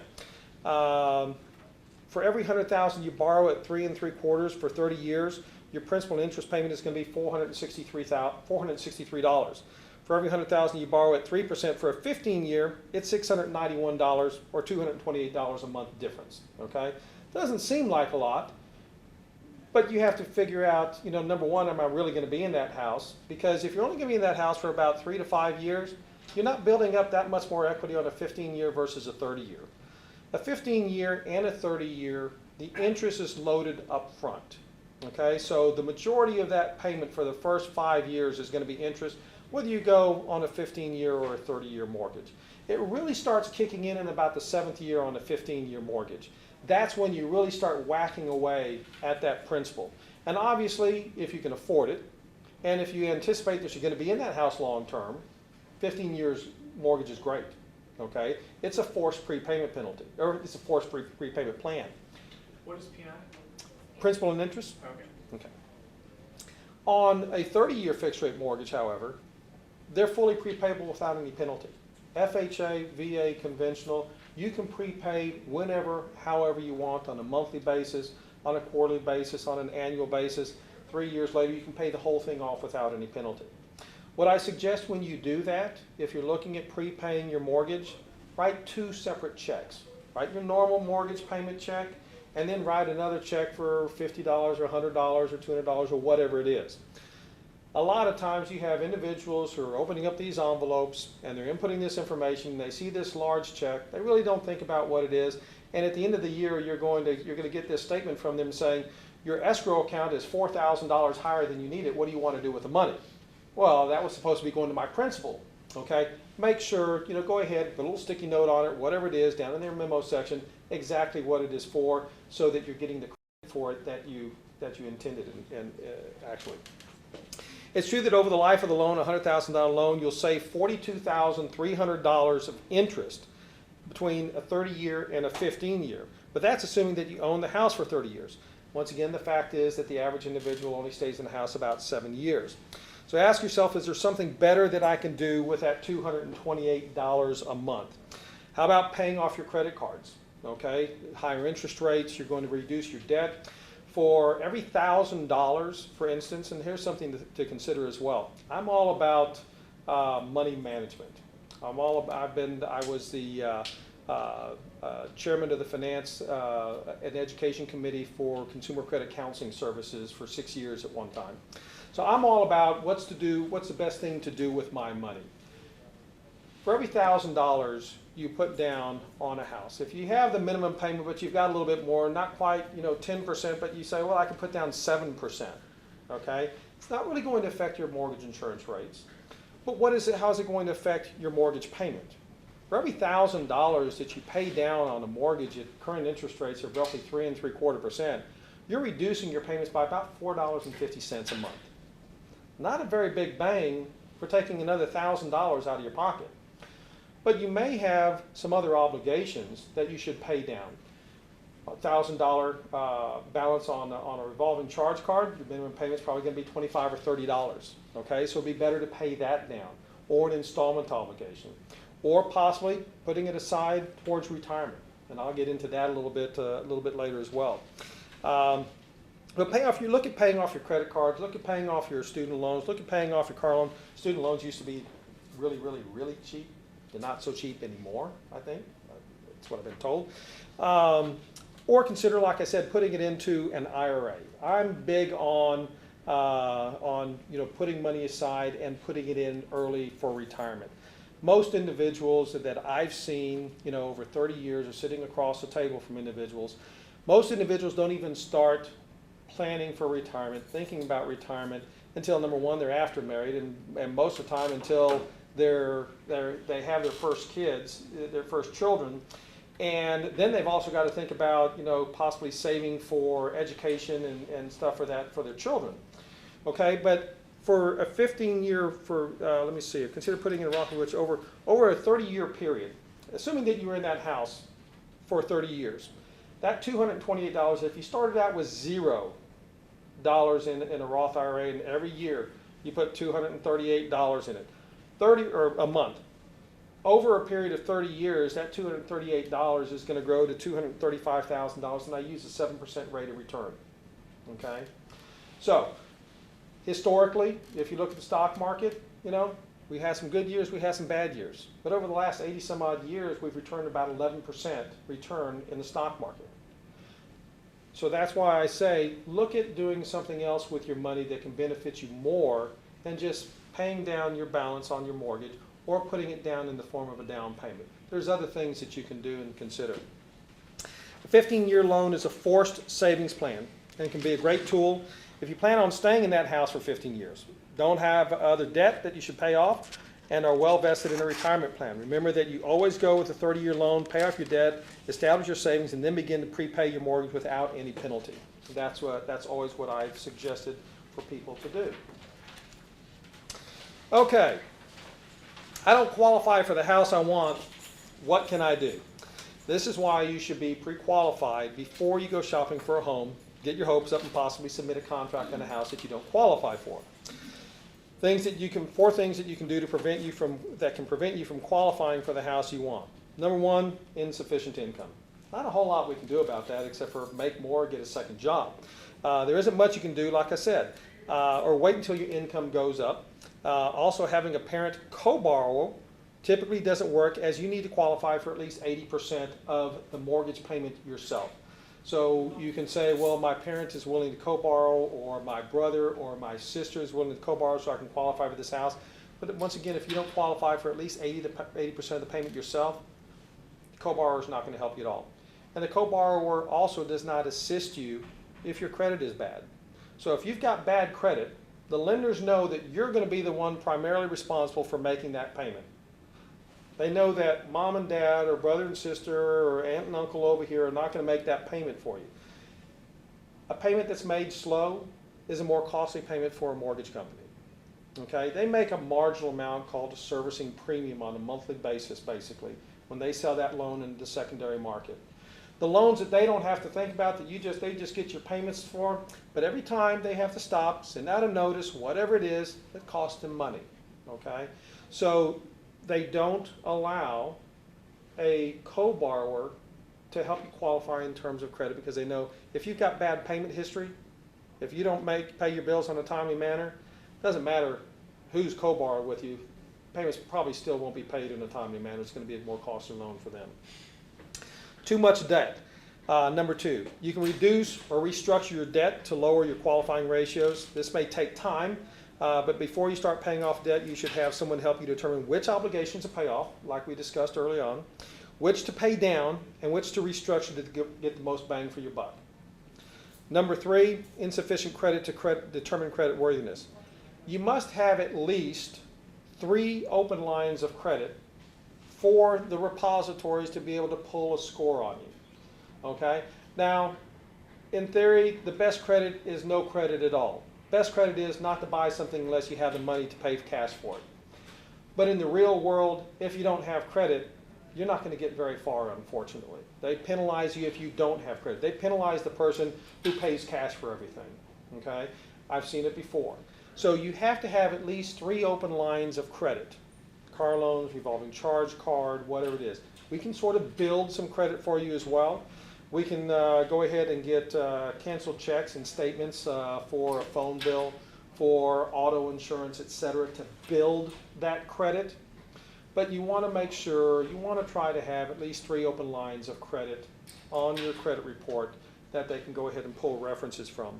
For every $100,000 you borrow at 3 3/4 for 30 years, your principal and interest payment is going to be $463. For every $100,000 you borrow at 3% for a 15-year, it's $691 or $228 a month difference. Okay, doesn't seem like a lot. But you have to figure out, number one, am I really going to be in that house? Because if you're only going to be in that house for about 3 to 5 years, you're not building up that much more equity on a 15-year versus a 30-year. A 15-year and a 30-year, the interest is loaded up front. Okay, so the majority of that payment for the first 5 years is going to be interest, whether you go on a 15-year or a 30-year mortgage. It really starts kicking in about the 7th year on a 15-year mortgage. That's when you really start whacking away at that principal. And obviously, if you can afford it, and if you anticipate that you're going to be in that house long term, 15 years mortgage is great. Okay? It's a forced prepayment penalty, or it's a forced prepayment plan. What is PI? Principal and interest? Okay. Okay. On a 30-year fixed rate mortgage, however, they're fully prepayable without any penalty. FHA, VA, conventional, you can prepay whenever, however you want, on a monthly basis, on a quarterly basis, on an annual basis. 3 years later, you can pay the whole thing off without any penalty. What I suggest when you do that, if you're looking at prepaying your mortgage, write 2 separate checks. Write your normal mortgage payment check, and then write another check for $50 or $100 or $200 or whatever it is. A lot of times you have individuals who are opening up these envelopes and they're inputting this information, they see this large check, they really don't think about what it is, and at the end of the year you're going to get this statement from them saying, your escrow account is $4,000 higher than you need it, what do you want to do with the money? Well, that was supposed to be going to my principal. Okay, make sure, go ahead, put a little sticky note on it, whatever it is, down in their memo section, exactly what it is for, so that you're getting the credit for it that you intended and actually. It's true that over the life of the loan, a $100,000 loan, you'll save $42,300 of interest between a 30-year and a 15-year. But that's assuming that you own the house for 30 years. Once again, the fact is that the average individual only stays in the house about 7 years. So ask yourself, is there something better that I can do with that $228 a month? How about paying off your credit cards? Okay, higher interest rates, you're going to reduce your debt. For every $1,000, for instance, and here's something to consider as well. I'm all about money management. I was the chairman of the Finance and Education Committee for Consumer Credit Counseling Services for 6 years at one time. So I'm all about what's the best thing to do with my money. For every $1,000 you put down on a house, if you have the minimum payment but you've got a little bit more, not quite 10%, but you say, well, I can put down 7%. Okay, it's not really going to affect your mortgage insurance rates. But how is it going to affect your mortgage payment? For every $1,000 that you pay down on a mortgage at current interest rates of roughly 3 3/4%, you're reducing your payments by about $4.50 a month. Not a very big bang for taking another $1,000 out of your pocket. But you may have some other obligations that you should pay down. A $1,000 balance on a revolving charge card, your minimum payment is probably going to be $25 or $30. Okay, so it'd be better to pay that down, or an installment obligation, or possibly putting it aside towards retirement. And I'll get into that a little bit later as well. But look at paying off your credit cards, look at paying off your student loans, look at paying off your car loan. Student loans used to be really, really, really cheap. They're not so cheap anymore, I think. That's what I've been told. Or consider, like I said, putting it into an IRA. I'm big on putting money aside and putting it in early for retirement. Most individuals that I've seen, over 30 years, are sitting across the table from individuals. Most individuals don't even start planning for retirement, thinking about retirement, until number one, they're after married, and most of the time until they have their first kids, their first children. And then they've also got to think about, possibly saving for education and stuff for their children. Okay, but for a 15-year, let me see, consider putting in a Roth which over a 30-year period, assuming that you were in that house for 30 years, that $228, if you started out with $0 in a Roth IRA, and every year you put $238 in it, a month. Over a period of 30 years, that $238 is going to grow to $235,000, and I use a 7% rate of return. Okay, so historically, if you look at the stock market, we had some good years, we had some bad years, but over the last 80 some odd years, we've returned about 11% return in the stock market. So that's why I say, look at doing something else with your money that can benefit you more than just paying down your balance on your mortgage or putting it down in the form of a down payment. There's other things that you can do and consider. A 15-year loan is a forced savings plan and can be a great tool if you plan on staying in that house for 15 years. Don't have other debt that you should pay off, and are well vested in a retirement plan. Remember that you always go with a 30-year loan, pay off your debt, establish your savings, and then begin to prepay your mortgage without any penalty. That's always what I've suggested for people to do. Okay, I don't qualify for the house I want. What can I do? This is why you should be pre-qualified before you go shopping for a home. Get your hopes up and possibly submit a contract on a house that you don't qualify for. Four things that you can do to prevent you from qualifying for the house you want. Number one, insufficient income. Not a whole lot we can do about that except for make more, get a second job. There isn't much you can do, like I said, or wait until your income goes up. Also, having a parent co-borrower typically doesn't work, as you need to qualify for at least 80% of the mortgage payment yourself. So you can say, well, my parent is willing to co-borrow, or my brother or my sister is willing to co-borrow so I can qualify for this house. But once again, if you don't qualify for at least 80% of the payment yourself, the co-borrower is not going to help you at all. And the co-borrower also does not assist you if your credit is bad. So if you've got bad credit, the lenders know that you're going to be the one primarily responsible for making that payment. They know that mom and dad or brother and sister or aunt and uncle over here are not going to make that payment for you. A payment that's made slow is a more costly payment for a mortgage company. Okay? They make a marginal amount called a servicing premium on a monthly basis, basically, when they sell that loan in the secondary market. The loans that they don't have to think about, that they just get your payments for, but every time they have to stop, send out a notice, whatever it is, it costs them money. Okay? So they don't allow a co-borrower to help you qualify in terms of credit, because they know if you've got bad payment history, if you don't pay your bills in a timely manner, it doesn't matter who's co-borrowed with you, payments probably still won't be paid in a timely manner. It's going to be a more costly loan for them. Too much debt. Number two, you can reduce or restructure your debt to lower your qualifying ratios. This may take time. But before you start paying off debt, you should have someone help you determine which obligations to pay off, like we discussed early on, which to pay down, and which to restructure to get the most bang for your buck. Number three, insufficient credit to determine credit worthiness. You must have at least 3 open lines of credit for the repositories to be able to pull a score on you. Okay? Now, in theory, the best credit is no credit at all. Best credit is not to buy something unless you have the money to pay cash for it. But in the real world, if you don't have credit, you're not going to get very far, unfortunately. They penalize you if you don't have credit. They penalize the person who pays cash for everything. Okay? I've seen it before. So you have to have at least 3 open lines of credit. Car loans, revolving charge card, whatever it is. We can sort of build some credit for you as well. We can go ahead and get canceled checks and statements for a phone bill, for auto insurance, etc., to build that credit. but you want to make sure, you want to try to have at least 3 open lines of credit on your credit report that they can go ahead and pull references from.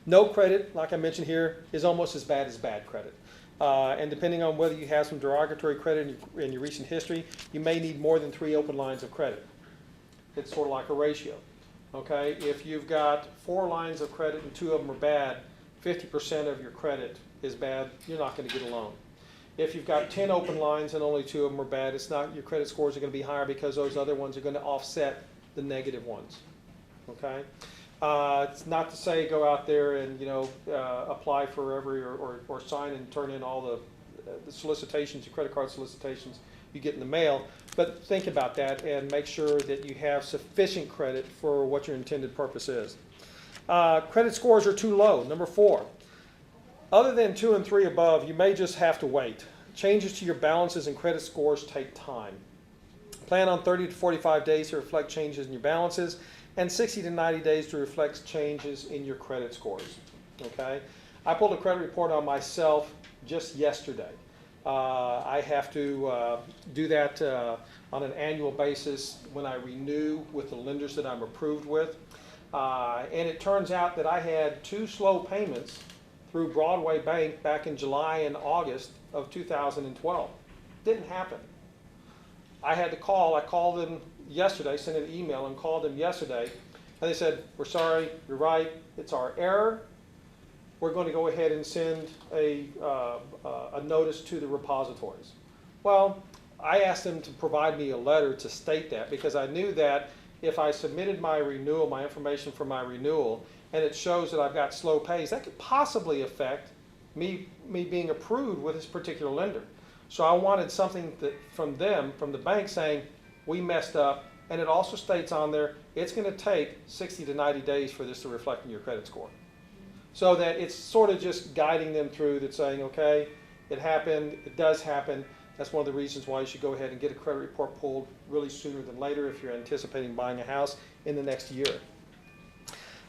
No credit, like I mentioned here, is almost as bad as bad credit. And depending on whether you have some derogatory credit in your recent history, you may need more than 3 open lines of credit. It's sort of like a ratio. Okay, if you've got 4 lines of credit and 2 of them are bad, 50% of your credit is bad, you're not going to get a loan. If you've got 10 open lines and only 2 of them are bad, it's not, your credit scores are going to be higher because those other ones are going to offset the negative ones. Okay, it's not to say go out there and apply for every or sign and turn in all the solicitations, your credit card solicitations you get in the mail, but think about that and make sure that you have sufficient credit for what your intended purpose is. Credit scores are too low. Number 4. Other than 2 and 3 above, you may just have to wait. Changes to your balances and credit scores take time. Plan on 30 to 45 days to reflect changes in your balances and 60 to 90 days to reflect changes in your credit scores. Okay? I pulled a credit report on myself just yesterday. I have to do that on an annual basis when I renew with the lenders that I'm approved with. And it turns out that I had 2 slow payments through Broadway Bank back in July and August of 2012. Didn't happen. I had to call. I called them yesterday, sent an email and called them yesterday. And they said, we're sorry, you're right, it's our error. We're going to go ahead and send a notice to the repositories. Well, I asked them to provide me a letter to state that because I knew that if I submitted my renewal, my information for my renewal, and it shows that I've got slow pays, that could possibly affect me being approved with this particular lender. So I wanted something from them, from the bank, saying, we messed up, and it also states on there, it's going to take 60 to 90 days for this to reflect in your credit score. So that it's sort of just guiding them through that saying, okay, it happened, it does happen. That's one of the reasons why you should go ahead and get a credit report pulled really sooner than later if you're anticipating buying a house in the next year.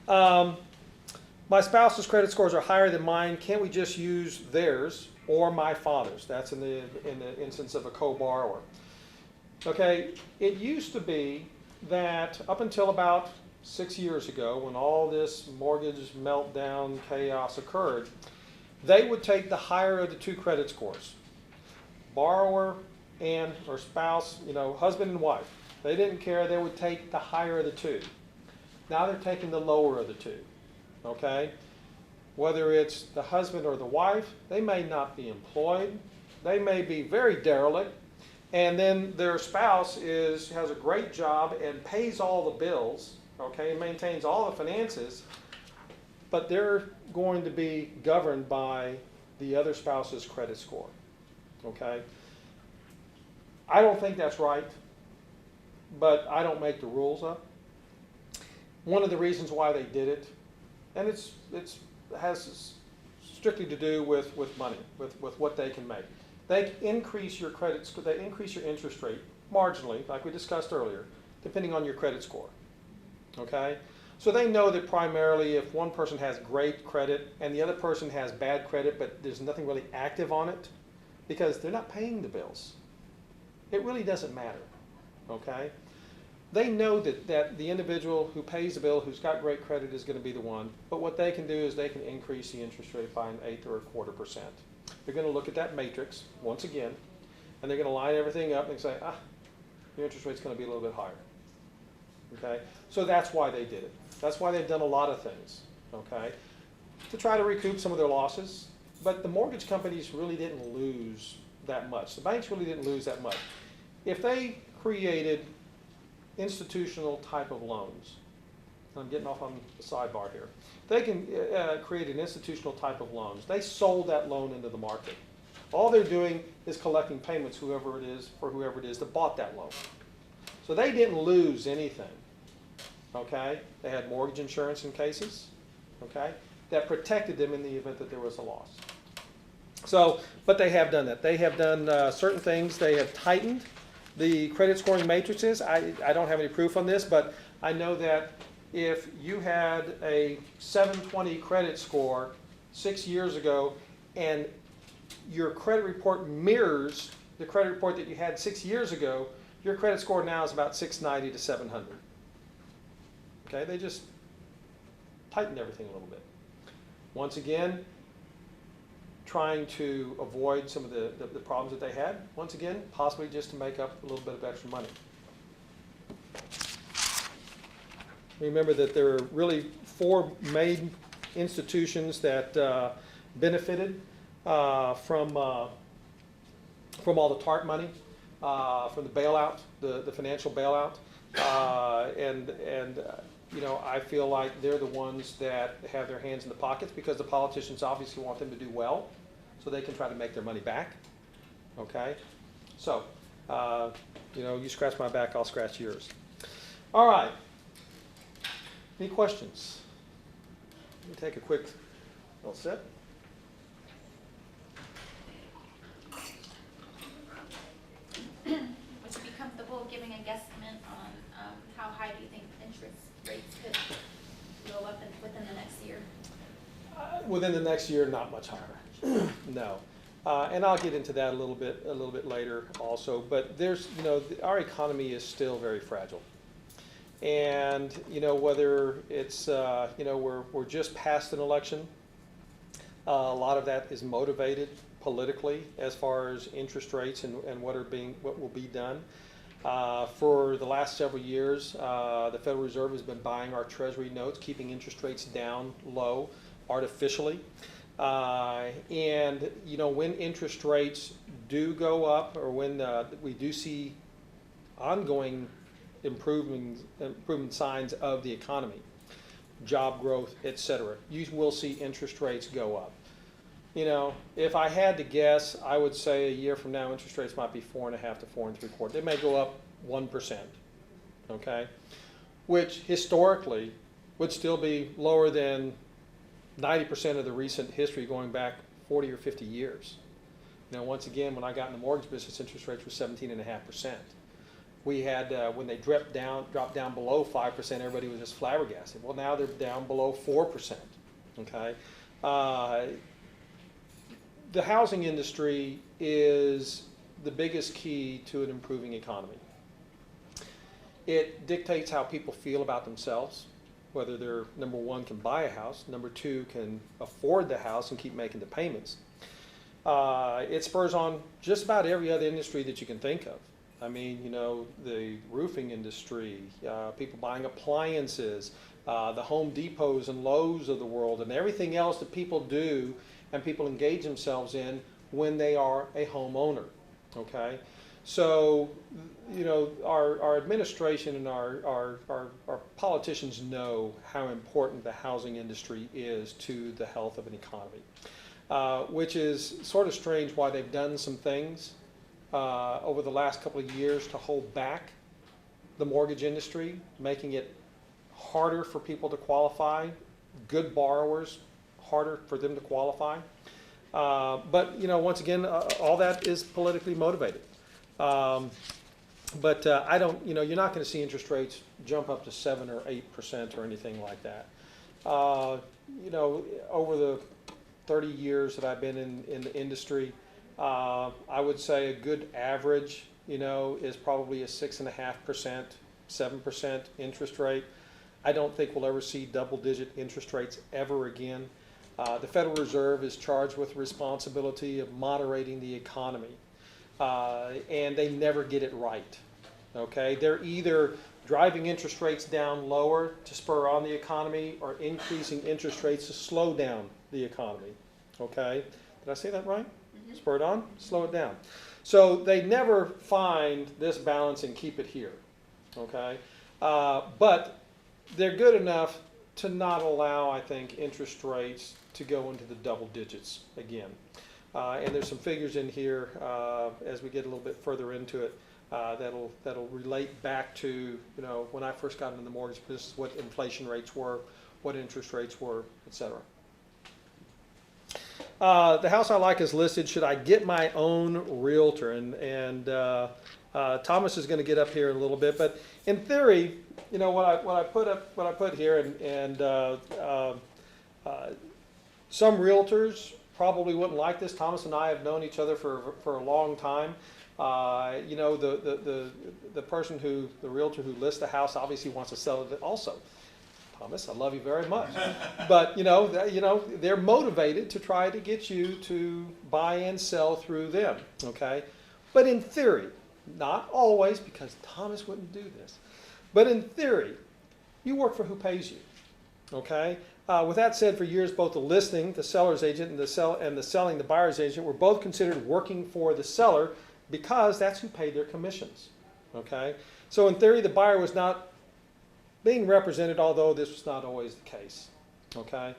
My spouse's credit scores are higher than mine. Can't we just use theirs or my father's? That's in the instance of a co-borrower. Okay, it used to be that up until about 6 years ago, when all this mortgage meltdown chaos occurred, they would take the higher of the 2 credit scores. Borrower and or spouse, husband and wife. They didn't care. They would take the higher of the 2. Now they're taking the lower of the 2. Okay? Whether it's the husband or the wife, they may not be employed. They may be very derelict. And then their spouse has a great job and pays all the bills, okay, and maintains all the finances, but they're going to be governed by the other spouse's credit score, okay? I don't think that's right, but I don't make the rules up. One of the reasons why they did it, and it has strictly to do with money, with what they can make. They increase your credit score, they increase your interest rate marginally, like we discussed earlier, depending on your credit score. Okay? So they know that primarily if one person has great credit and the other person has bad credit, but there's nothing really active on it, because they're not paying the bills. It really doesn't matter. Okay? They know that the individual who pays the bill, who's got great credit, is going to be the one, but what they can do is they can increase the interest rate by 1/8 or 1/4%. They're going to look at that matrix once again, and they're going to line everything up and say, your interest rate's going to be a little bit higher. Okay? So that's why they did it. That's why they've done a lot of things, okay, to try to recoup some of their losses. But the mortgage companies really didn't lose that much. The banks really didn't lose that much. If they created institutional type of loans, I'm getting off on the sidebar here. They can create an institutional type of loans. They sold that loan into the market. All they're doing is collecting payments for whoever it is that bought that loan. So they didn't lose anything. Okay? They had mortgage insurance in cases, okay, that protected them in the event that there was a loss. So, but they have done that. They have done certain things. They have tightened the credit scoring matrices. I don't have any proof on this, but I know that if you had a 720 credit score 6 years ago and your credit report mirrors the credit report that you had 6 years ago, your credit score now is about 690 to 700. Okay, they just tightened everything a little bit. Once again, trying to avoid some of the problems that they had. Once again, possibly just to make up a little bit of extra money. Remember that there are really 4 main institutions that benefited from all the TARP money, from the bailout, the financial bailout, and you know, I feel like they're the ones that have their hands in the pockets because the politicians obviously want them to do well, so they can try to make their money back. Okay, so you know, you scratch my back, I'll scratch yours. All right. Any questions? Let me take a quick little sip. Would you be comfortable giving a guesstimate on how high do you think interest rates could go up within the next year? Within the next year, not much higher. No, and I'll get into that a little bit later also. But there's, you know, our economy is still very fragile, and you know, whether it's you know, we're just past an election. A lot of that is motivated politically as far as interest rates and what will be done. For the last several years, the Federal Reserve has been buying our Treasury notes, keeping interest rates down low artificially. And you know, when interest rates do go up, or when we do see ongoing improvement signs of the economy, job growth, etc., you will see interest rates go up. You know, if I had to guess, I would say a year from now, interest rates might be 4.5 to 4.75. They may go up 1%, okay, which historically would still be lower than 90% of the recent history going back 40 or 50 years. Now, once again, when I got in the mortgage business, interest rates were 17.5%. We had, when they dropped down below 5%, everybody was just flabbergasted. Well, now they're down below 4%, okay? The housing industry is the biggest key to an improving economy. It dictates how people feel about themselves, whether they're, number one, can buy a house, number two, can afford the house and keep making the payments. It spurs on just about every other industry that you can think of. I mean, you know, the roofing industry, people buying appliances, the Home Depots and Lowe's of the world, and everything else that people do and people engage themselves in when they are a homeowner, okay? So, you know, our administration and our politicians know how important the housing industry is to the health of an economy, which is sort of strange why they've done some things over the last couple of years to hold back the mortgage industry, making it harder for people to qualify, good borrowers, harder for them to qualify. But, you know, once again, all that is politically motivated. But I don't, you know, you're not going to see interest rates jump up to 7 or 8% or anything like that. You know, over the 30 years that I've been in the industry, I would say a good average, you know, is probably a 6.5%, 7% interest rate. I don't think we'll ever see double-digit interest rates ever again. The Federal Reserve is charged with the responsibility of moderating the economy, and they never get it right, okay? They're either driving interest rates down lower to spur on the economy or increasing interest rates to slow down the economy, okay? Did I say that right? Mm-hmm. Spur it on, slow it down. So they never find this balance and keep it here, okay? But they're good enough to not allow, I think, interest rates to go into the double digits again. And there's some figures in here as we get a little bit further into it that'll relate back to, you know, when I first got into the mortgage business, what inflation rates were, what interest rates were, etc. The house I like is listed. Should I get my own realtor? And Thomas is going to get up here in a little bit, but in theory, you know, what I put here, and some realtors probably wouldn't like this. Thomas and I have known each other for a long time. You know, the person the realtor who lists the house obviously wants to sell it also. Thomas, I love you very much. But, you know, they're motivated to try to get you to buy and sell through them, okay? But in theory, not always, because Thomas wouldn't do this, but in theory, you work for who pays you, okay? With that said, for years, both the listing, the seller's agent, and the selling, the buyer's agent, were both considered working for the seller because that's who paid their commissions, okay? So in theory, the buyer was not being represented, although this was not always the case, okay?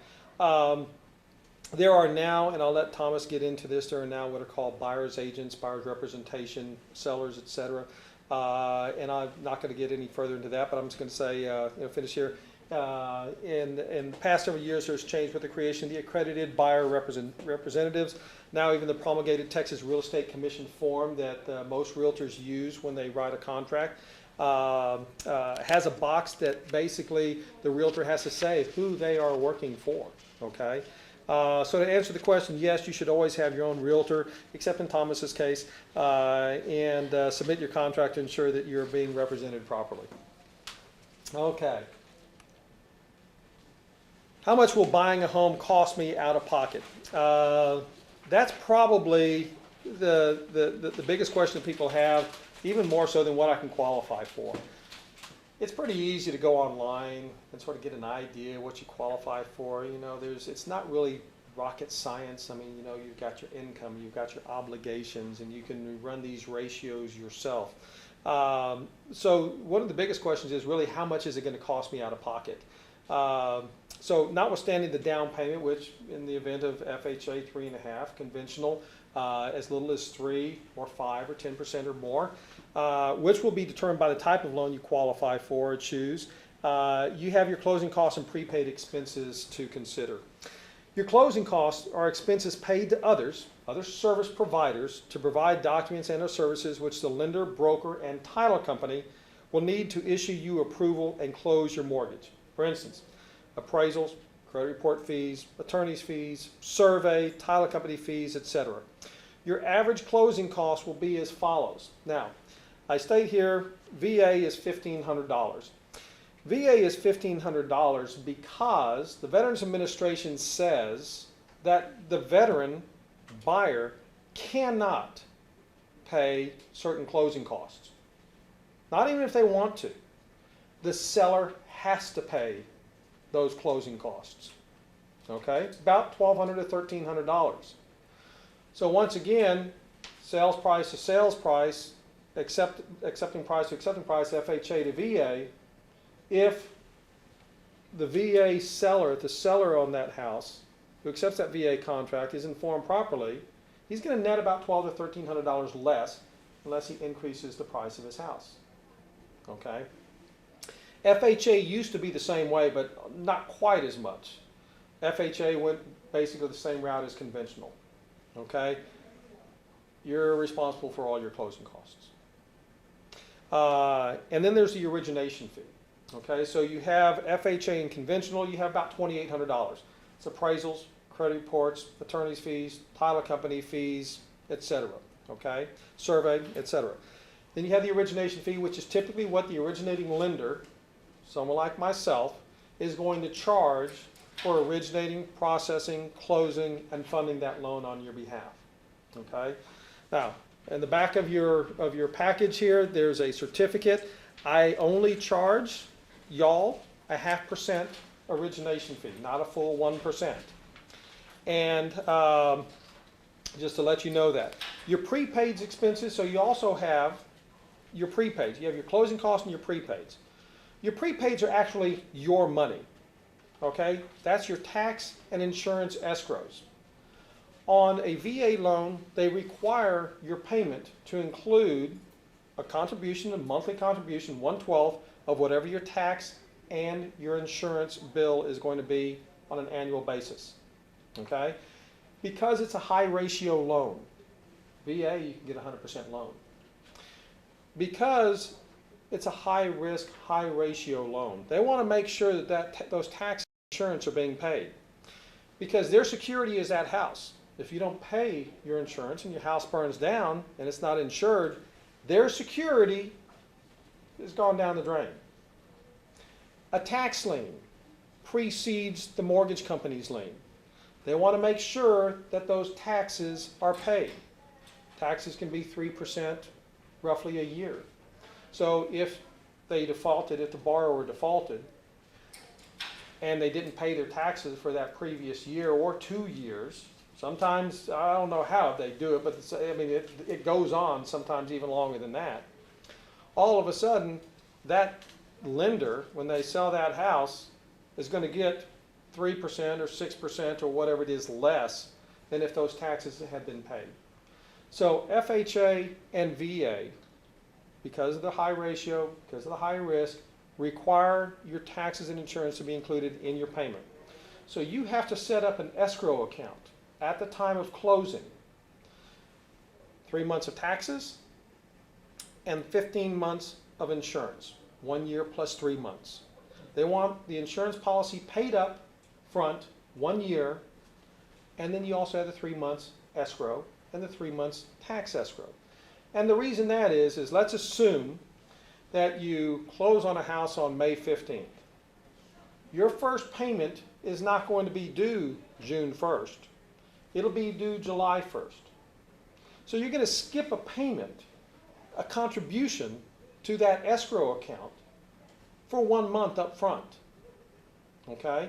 There are now, and I'll let Thomas get into this, there are now what are called buyer's agents, buyer's representation, sellers, etc. And I'm not going to get any further into that, but I'm just going to say, finish here. In the past several years, there's changed with the creation of the accredited buyer representatives. Now even the promulgated Texas Real Estate Commission form that most realtors use when they write a contract has a box that basically the realtor has to say who they are working for, okay? So to answer the question, yes, you should always have your own realtor, except in Thomas's case, and submit your contract to ensure that you're being represented properly. Okay. How much will buying a home cost me out of pocket? That's probably the biggest question people have, even more so than what I can qualify for. It's pretty easy to go online and sort of get an idea what you qualify for. You know, it's not really rocket science. I mean, you know, you've got your income, you've got your obligations, and you can run these ratios yourself. So one of the biggest questions is really how much is it going to cost me out of pocket? So notwithstanding the down payment, which in the event of FHA 3.5, conventional, as little as 3 or 5 or 10% or more, which will be determined by the type of loan you qualify for or choose. You have your closing costs and prepaid expenses to consider. Your closing costs are expenses paid to other service providers to provide documents and or services which the lender, broker, and title company will need to issue you approval and close your mortgage. For instance, appraisals, credit report fees, attorney's fees, survey, title company fees, etc. Your average closing cost will be as follows. Now, I state here VA is $1,500. VA is $1,500 because the Veterans Administration says that the veteran buyer cannot pay certain closing costs. Not even if they want to. The seller has to pay those closing costs. Okay? It's about $1,200 to $1,300. So once again, sales price to sales price, accepting price to accepting price, FHA to VA, if the VA seller, the seller on that house, who accepts that VA contract, is informed properly, he's going to net about $1,200 to $1,300 less unless he increases the price of his house. Okay? FHA used to be the same way, but not quite as much. FHA went basically the same route as conventional. Okay? You're responsible for all your closing costs. And then there's the origination fee. Okay, so you have FHA and conventional, you have about $2,800. It's appraisals, credit reports, attorney's fees, title company fees, etc. Okay, survey, etc. Then you have the origination fee, which is typically what the originating lender, someone like myself, is going to charge for originating, processing, closing, and funding that loan on your behalf. Okay, now in the back of your package here, there's a certificate. I only charge y'all a 0.5% origination fee, not a full 1%. And just to let you know that. Your prepaid expenses, so you also have your prepaids. You have your closing costs and your prepaids. Your prepaids are actually your money, okay? That's your tax and insurance escrows. On a VA loan, they require your payment to include a contribution, a monthly contribution, 1/12 of whatever your tax and your insurance bill is going to be on an annual basis, okay? Because it's a high ratio loan, VA, you can get a 100% loan. Because it's a high risk, high ratio loan, they want to make sure that those tax and insurance are being paid. Because their security is that house. if you don't pay your insurance and your house burns down and it's not insured, their security is gone down the drain. A tax lien precedes the mortgage company's lien. They want to make sure that those taxes are paid. Taxes can be 3% roughly a year. So if they defaulted, if the borrower defaulted, and they didn't pay their taxes for that previous year or 2 years, sometimes, I don't know how they do it, but it goes on sometimes even longer than that. All of a sudden, that lender, when they sell that house, is going to get 3% or 6% or whatever it is less than if those taxes had been paid. So FHA and VA, because of the high ratio, because of the high risk, require your taxes and insurance to be included in your payment. So you have to set up an escrow account at the time of closing. 3 months of taxes and 15 months of insurance. 1 year plus 3 months. They want the insurance policy paid up front 1 year, and then you also have the 3 months escrow and the 3 months tax escrow. And the reason that is let's assume that you close on a house on May 15th. Your first payment is not going to be due June 1st. It'll be due July 1st. So you're going to skip a payment, a contribution to that escrow account for 1 month up front. Okay?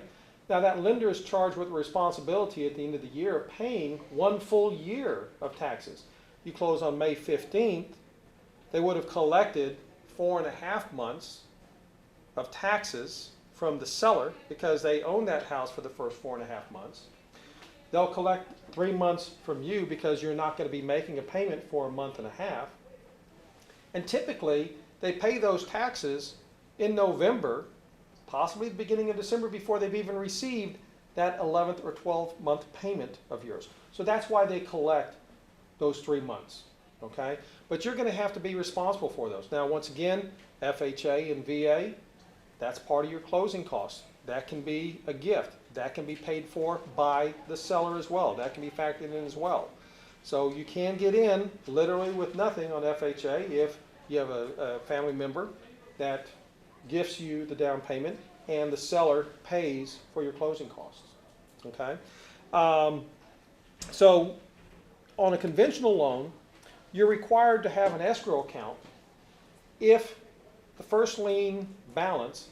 Now that lender is charged with the responsibility at the end of the year of paying 1 full year of taxes. You close on May 15th, they would have collected 4.5 months of taxes from the seller because they own that house for the first 4.5 months. They'll collect 3 months from you because you're not going to be making a payment for 1.5 months. And typically, they pay those taxes in November, possibly the beginning of December, before they've even received that 11th or 12th month payment of yours. So that's why they collect those 3 months, okay? But you're going to have to be responsible for those. Now, once again, FHA and VA, that's part of your closing costs. That can be a gift. That can be paid for by the seller as well. That can be factored in as well. So you can get in literally with nothing on FHA if you have a family member that gifts you the down payment and the seller pays for your closing costs, okay? So on a conventional loan, you're required to have an escrow account if the first lien balance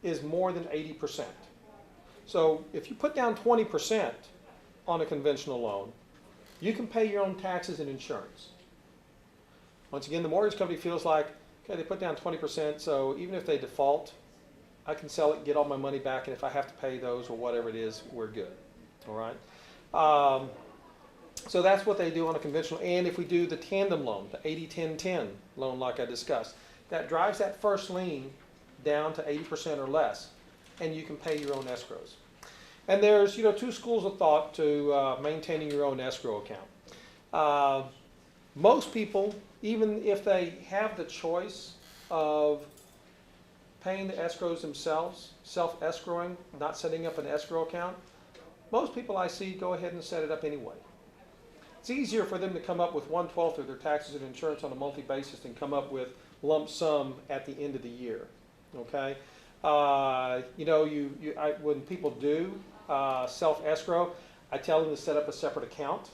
is more than 80%. So if you put down 20% on a conventional loan, you can pay your own taxes and insurance. Once again, the mortgage company feels like, okay, they put down 20%, so even if they default, I can sell it and get all my money back, and if I have to pay those or whatever it is, we're good, all right? So that's what they do on a conventional, and if we do the tandem loan, the 80-10-10 loan like I discussed, that drives that first lien down to 80% or less, and you can pay your own escrows. And there's, two schools of thought to maintaining your own escrow account. Most people, even if they have the choice of paying the escrows themselves, self-escrowing, not setting up an escrow account, most people I see go ahead and set it up anyway. It's easier for them to come up with 1/12 of their taxes and insurance on a monthly basis than come up with lump sum at the end of the year. Okay, when people do self-escrow, I tell them to set up a separate account,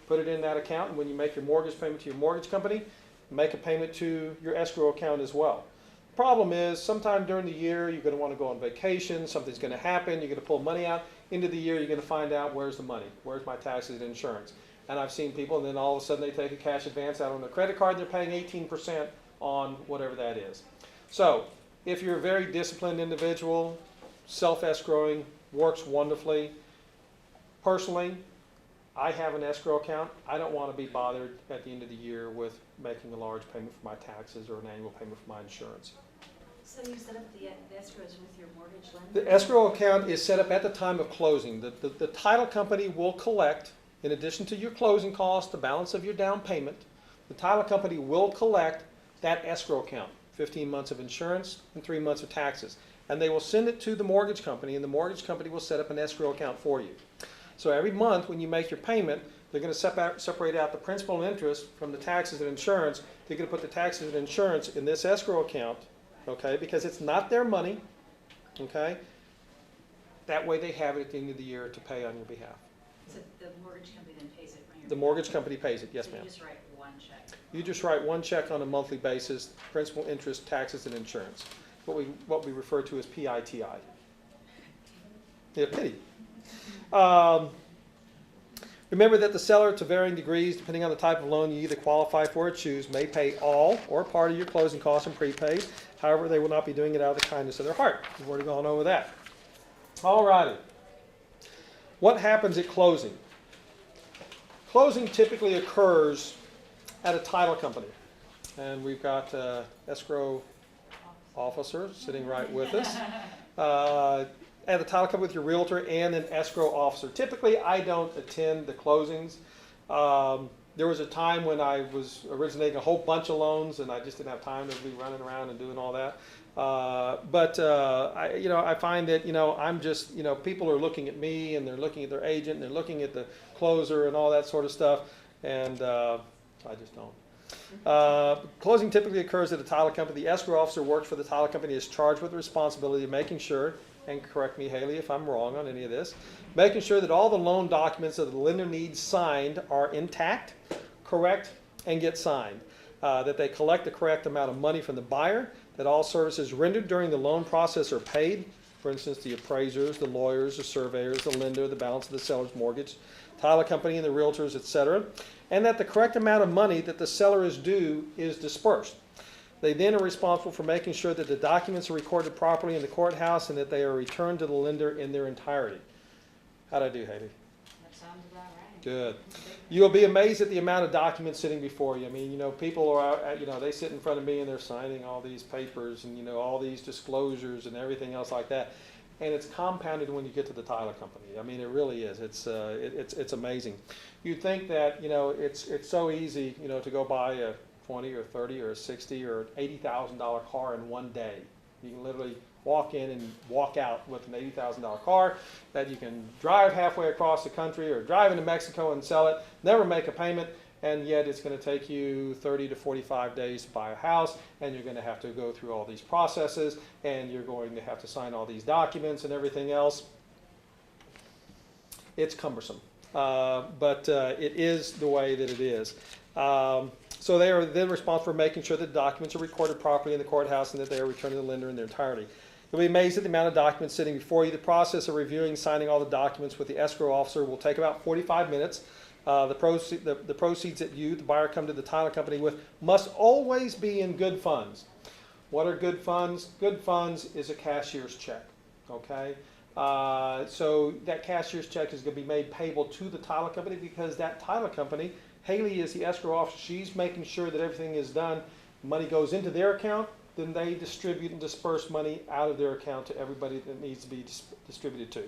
put it in that account, and when you make your mortgage payment to your mortgage company, make a payment to your escrow account as well. The problem is, sometime during the year, you're going to want to go on vacation, something's going to happen, you're going to pull money out. End of the year, you're going to find out, where's the money? Where's my taxes and insurance? And I've seen people, and then all of a sudden they take a cash advance out on their credit card, and they're paying 18% on whatever that is. So, if you're a very disciplined individual, self-escrowing works wonderfully. Personally, I have an escrow account. I don't want to be bothered at the end of the year with making a large payment for my taxes or an annual payment for my insurance. So you set up the escrows with your mortgage lender? The escrow account is set up at the time of closing. The title company will collect, in addition to your closing costs, the balance of your down payment, the title company will collect that escrow account, 15 months of insurance and 3 months of taxes. And they will send it to the mortgage company, and the mortgage company will set up an escrow account for you. So every month when you make your payment, they're going to separate out the principal and interest from the taxes and insurance. They're going to put the taxes and insurance in this escrow account, okay, because it's not their money, okay? That way they have it at the end of the year to pay on your behalf. So the mortgage company then pays it on your. The mortgage company pays it, yes, So ma'am. you just write one check. You just write one check on a monthly basis, principal, interest, taxes, and insurance. What we refer to as PITI. Yeah, pity. Remember that the seller, to varying degrees, depending on the type of loan you either qualify for or choose, may pay all or part of your closing costs and prepaid. However, they will not be doing it out of the kindness of their heart. We've already gone over that. All righty. What happens at closing? Closing typically occurs at a title company. And we've got escrow officer sitting right with us. At a title company with your realtor and an escrow officer. Typically, I don't attend the closings. There was a time when I was originating a whole bunch of loans and I just didn't have time to be running around and doing all that. I find that, I'm just, people are looking at me and they're looking at their agent and they're looking at the closer and all that sort of stuff. And I just don't. Closing typically occurs at a title company. The escrow officer works for the title company, is charged with the responsibility of making sure, and correct me, Haley, if I'm wrong on any of this, making sure that all the loan documents that the lender needs signed are intact, correct, and get signed. That they collect the correct amount of money from the buyer, that all services rendered during the loan process are paid, for instance, the appraisers, the lawyers, the surveyors, the lender, the balance of the seller's mortgage, title company and the realtors, etc., and that the correct amount of money that the seller is due is dispersed. They then are responsible for making sure that the documents are recorded properly in the courthouse and that they are returned to the lender in their entirety. How'd I do, Haley? That sounds about right. Good. You'll be amazed at the amount of documents sitting before you. I mean, people are, they sit in front of me and they're signing all these papers and, all these disclosures and everything else like that. And it's compounded when you get to the title company. I mean, it really is. It's amazing. You'd think that, it's so easy, to go buy a $20 or $30 or $60 or $80,000 car in one day. You can literally walk in and walk out with an $80,000 car that you can drive halfway across the country or drive into Mexico and sell it, never make a payment, and yet it's going to take you 30 to 45 days to buy a house, and you're going to have to go through all these processes, and you're going to have to sign all these documents and everything else. It's cumbersome, but it is the way that it is. So they are then responsible for making sure that documents are recorded properly in the courthouse and that they are returned to the lender in their entirety. You'll be amazed at the amount of documents sitting before you. The process of reviewing, signing all the documents with the escrow officer will take about 45 minutes. The proceeds that you, the buyer, come to the title company with must always be in good funds. What are good funds? Good funds is a cashier's check, okay? So that cashier's check is going to be made payable to the title company because that title company, Haley is the escrow officer. She's making sure that everything is done. Money goes into their account, then they distribute and disperse money out of their account to everybody that needs to be distributed to.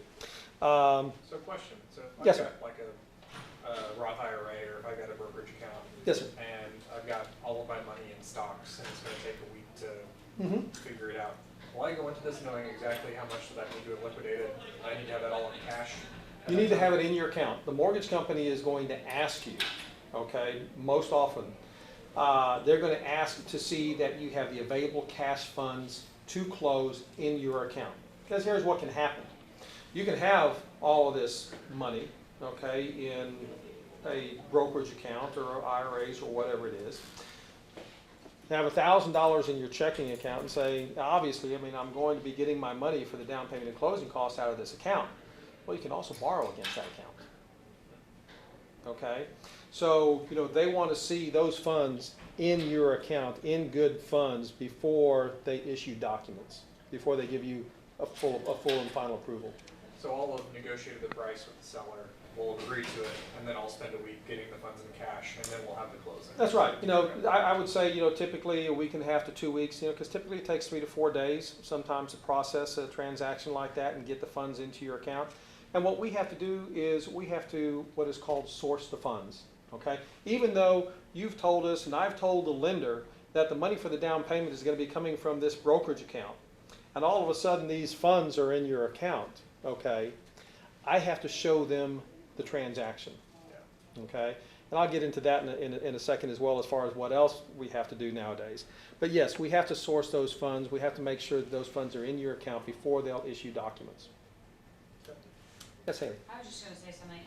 So question, so if Yes, I've sir. got like a Roth IRA or if I've got a brokerage account Yes, sir. and I've got all of my money in stocks and it's going to take a week to figure it out, will I go into this knowing exactly how much that I need to liquidate it? I need to have that all in cash? You need to have it in your account. The mortgage company is going to ask you, okay, most often, they're going to ask to see that you have the available cash funds to close in your account. Because here's what can happen. You can have all of this money, okay, in a brokerage account or IRAs or whatever it is. Have $1,000 in your checking account and say, obviously, I'm going to be getting my money for the down payment and closing costs out of this account. Well, you can also borrow against that account. Okay? So, they want to see those funds in your account, in good funds, before they issue documents, before they give you a full and final approval. So I'll have negotiated the price with the seller, we'll agree to it, and then I'll spend a week getting the funds in cash, and then we'll have the closing. That's right. I would say, typically a week and a half to 2 weeks, because typically it takes 3 to 4 days sometimes to process a transaction like that and get the funds into your account. And what we have to do is we have to, what is called, source the funds, okay? Even though you've told us and I've told the lender that the money for the down payment is going to be coming from this brokerage account, and all of a sudden these funds are in your account, okay, I have to show them the transaction. Yeah. Okay? And I'll get into that in a second as well, as far as what else we have to do nowadays. But yes, we have to source those funds. We have to make sure that those funds are in your account before they'll issue documents. Yes, Haley? I was just gonna say something.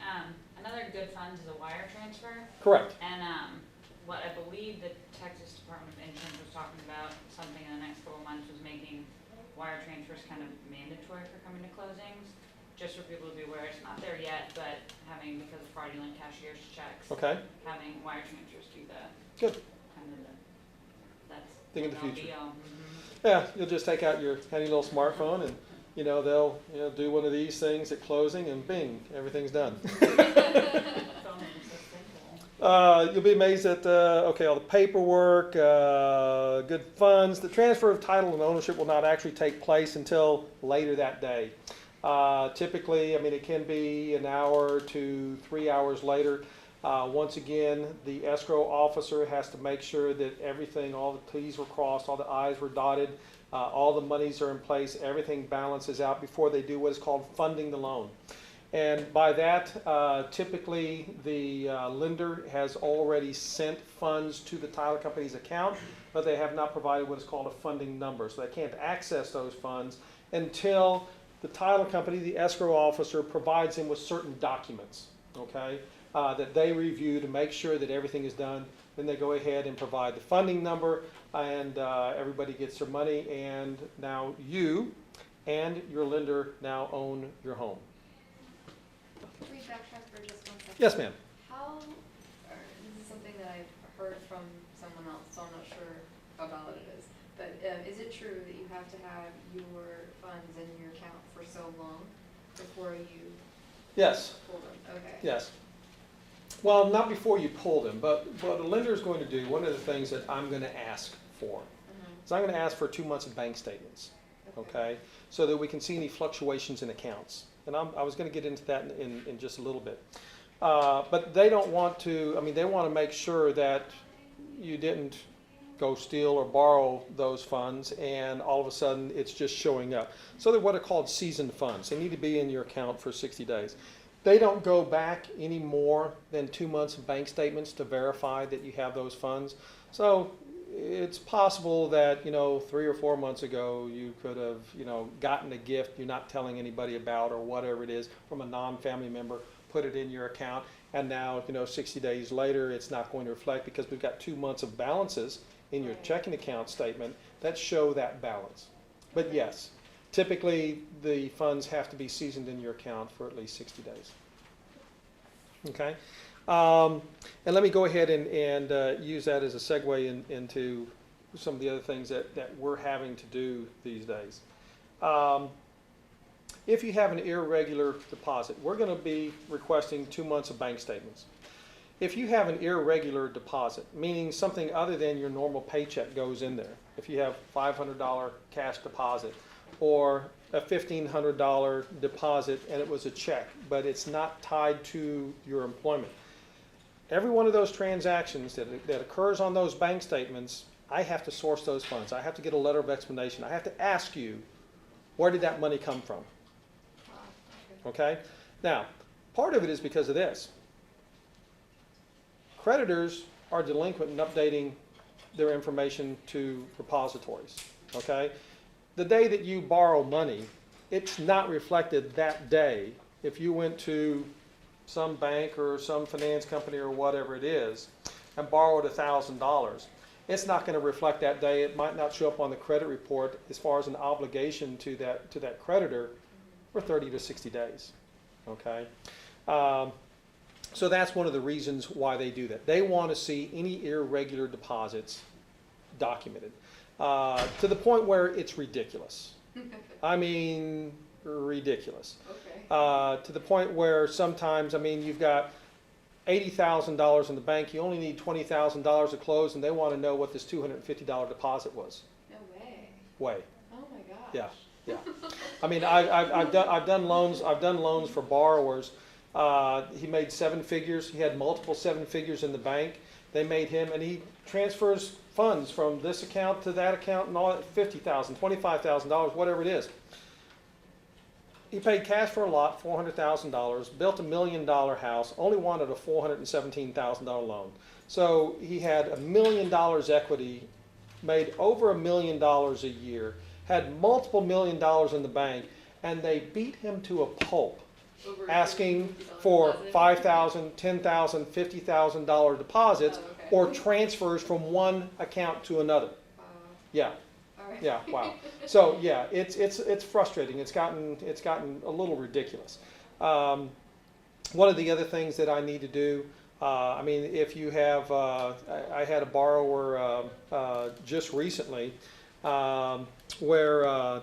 Another good fund is a wire transfer. Correct. And, what I believe the Texas Department of Insurance was talking about, something in the next couple of months, was making wire transfers kind of mandatory for coming to closings. Just for people to be aware, it's not there yet, but because of fraudulent cashier's checks. Okay. Having wire transfers do the, Good. kind of that's. Think of the that'll future. be, Yeah, you'll just take out your handy little smartphone and, they'll, do one of these things at closing and bing, everything's done. phone is so simple. You'll be amazed at, all the paperwork, good funds. The transfer of title and ownership will not actually take place until later that day. Typically, it can be an hour to 3 hours later. Once again, the escrow officer has to make sure that everything, all the T's were crossed, all the I's were dotted, all the monies are in place, everything balances out before they do what is called funding the loan. And by that, typically the lender has already sent funds to the title company's account, but they have not provided what is called a funding number. So they can't access those funds until the title company, the escrow officer, provides them with certain documents, okay, that they review to make sure that everything is done. Then they go ahead and provide the funding number, and everybody gets their money, and now you and your lender now own your home. Can we backtrack for just 1 second? Yes, ma'am. How, or this is something that I've heard from someone else, so I'm not sure how valid it is. But is it true that you have to have your funds in your account for so long before you Yes. pull them? Okay. Yes. Well, not before you pull them, but what a lender is going to do, one of the things that I'm going to ask for, is I'm going to ask for 2 months of bank statements, okay, so that we can see any fluctuations in accounts. And I was going to get into that in just a little bit. But they don't want to, they want to make sure that you didn't go steal or borrow those funds and all of a sudden it's just showing up. So they're what are called seasoned funds. They need to be in your account for 60 days. They don't go back any more than 2 months of bank statements to verify that you have those funds. So it's possible that, 3 or 4 months ago you could have, gotten a gift you're not telling anybody about or whatever it is from a non-family member, put it in your account, and now, 60 days later it's not going to reflect because we've got 2 months of balances in your checking account statement that show that balance. But yes, typically the funds have to be seasoned in your account for at least 60 days. Okay? And let me go ahead and use that as a segue into some of the other things that we're having to do these days. If you have an irregular deposit, we're going to be requesting 2 months of bank statements. If you have an irregular deposit, meaning something other than your normal paycheck goes in there, if you have $500 cash deposit or a $1,500 deposit and it was a check, but it's not tied to your employment, every one of those transactions that occurs on those bank statements, I have to source those funds. I have to get a letter of explanation. I have to ask you, where did that money come from? Okay? Now, part of it is because of this. Creditors are delinquent in updating their information to repositories. Okay? The day that you borrow money, it's not reflected that day. If you went to some bank or some finance company or whatever it is and borrowed $1,000, it's not going to reflect that day. It might not show up on the credit report as far as an obligation to that creditor for 30 to 60 days. Okay? So that's one of the reasons why they do that. They want to see any irregular deposits documented to the point where it's ridiculous. Ridiculous. Okay. To the point where sometimes, you've got $80,000 in the bank, you only need $20,000 to close, and they want to know what this $250 deposit was. No way. Way. Oh my gosh. Yeah, yeah. I've done loans for borrowers. He made 7 figures. He had multiple 7 figures in the bank. They made him, and he transfers funds from this account to that account and all that, $50,000, $25,000, whatever it is. he paid cash for a lot, $400,000, built $1 million house, only wanted a $417,000 loan. So he had $1 million equity, made over $1 million a year, had multiple $1 million in the bank, and they beat him to a pulp, Over asking $50,000 for deposit? $5,000, $10,000, $50,000 deposits, Oh, okay. or transfers from one account to another. Yeah. All right. Yeah, wow. So yeah, it's frustrating. It's gotten a little ridiculous. One of the other things that I need to do, I mean, if you have, I had a borrower just recently where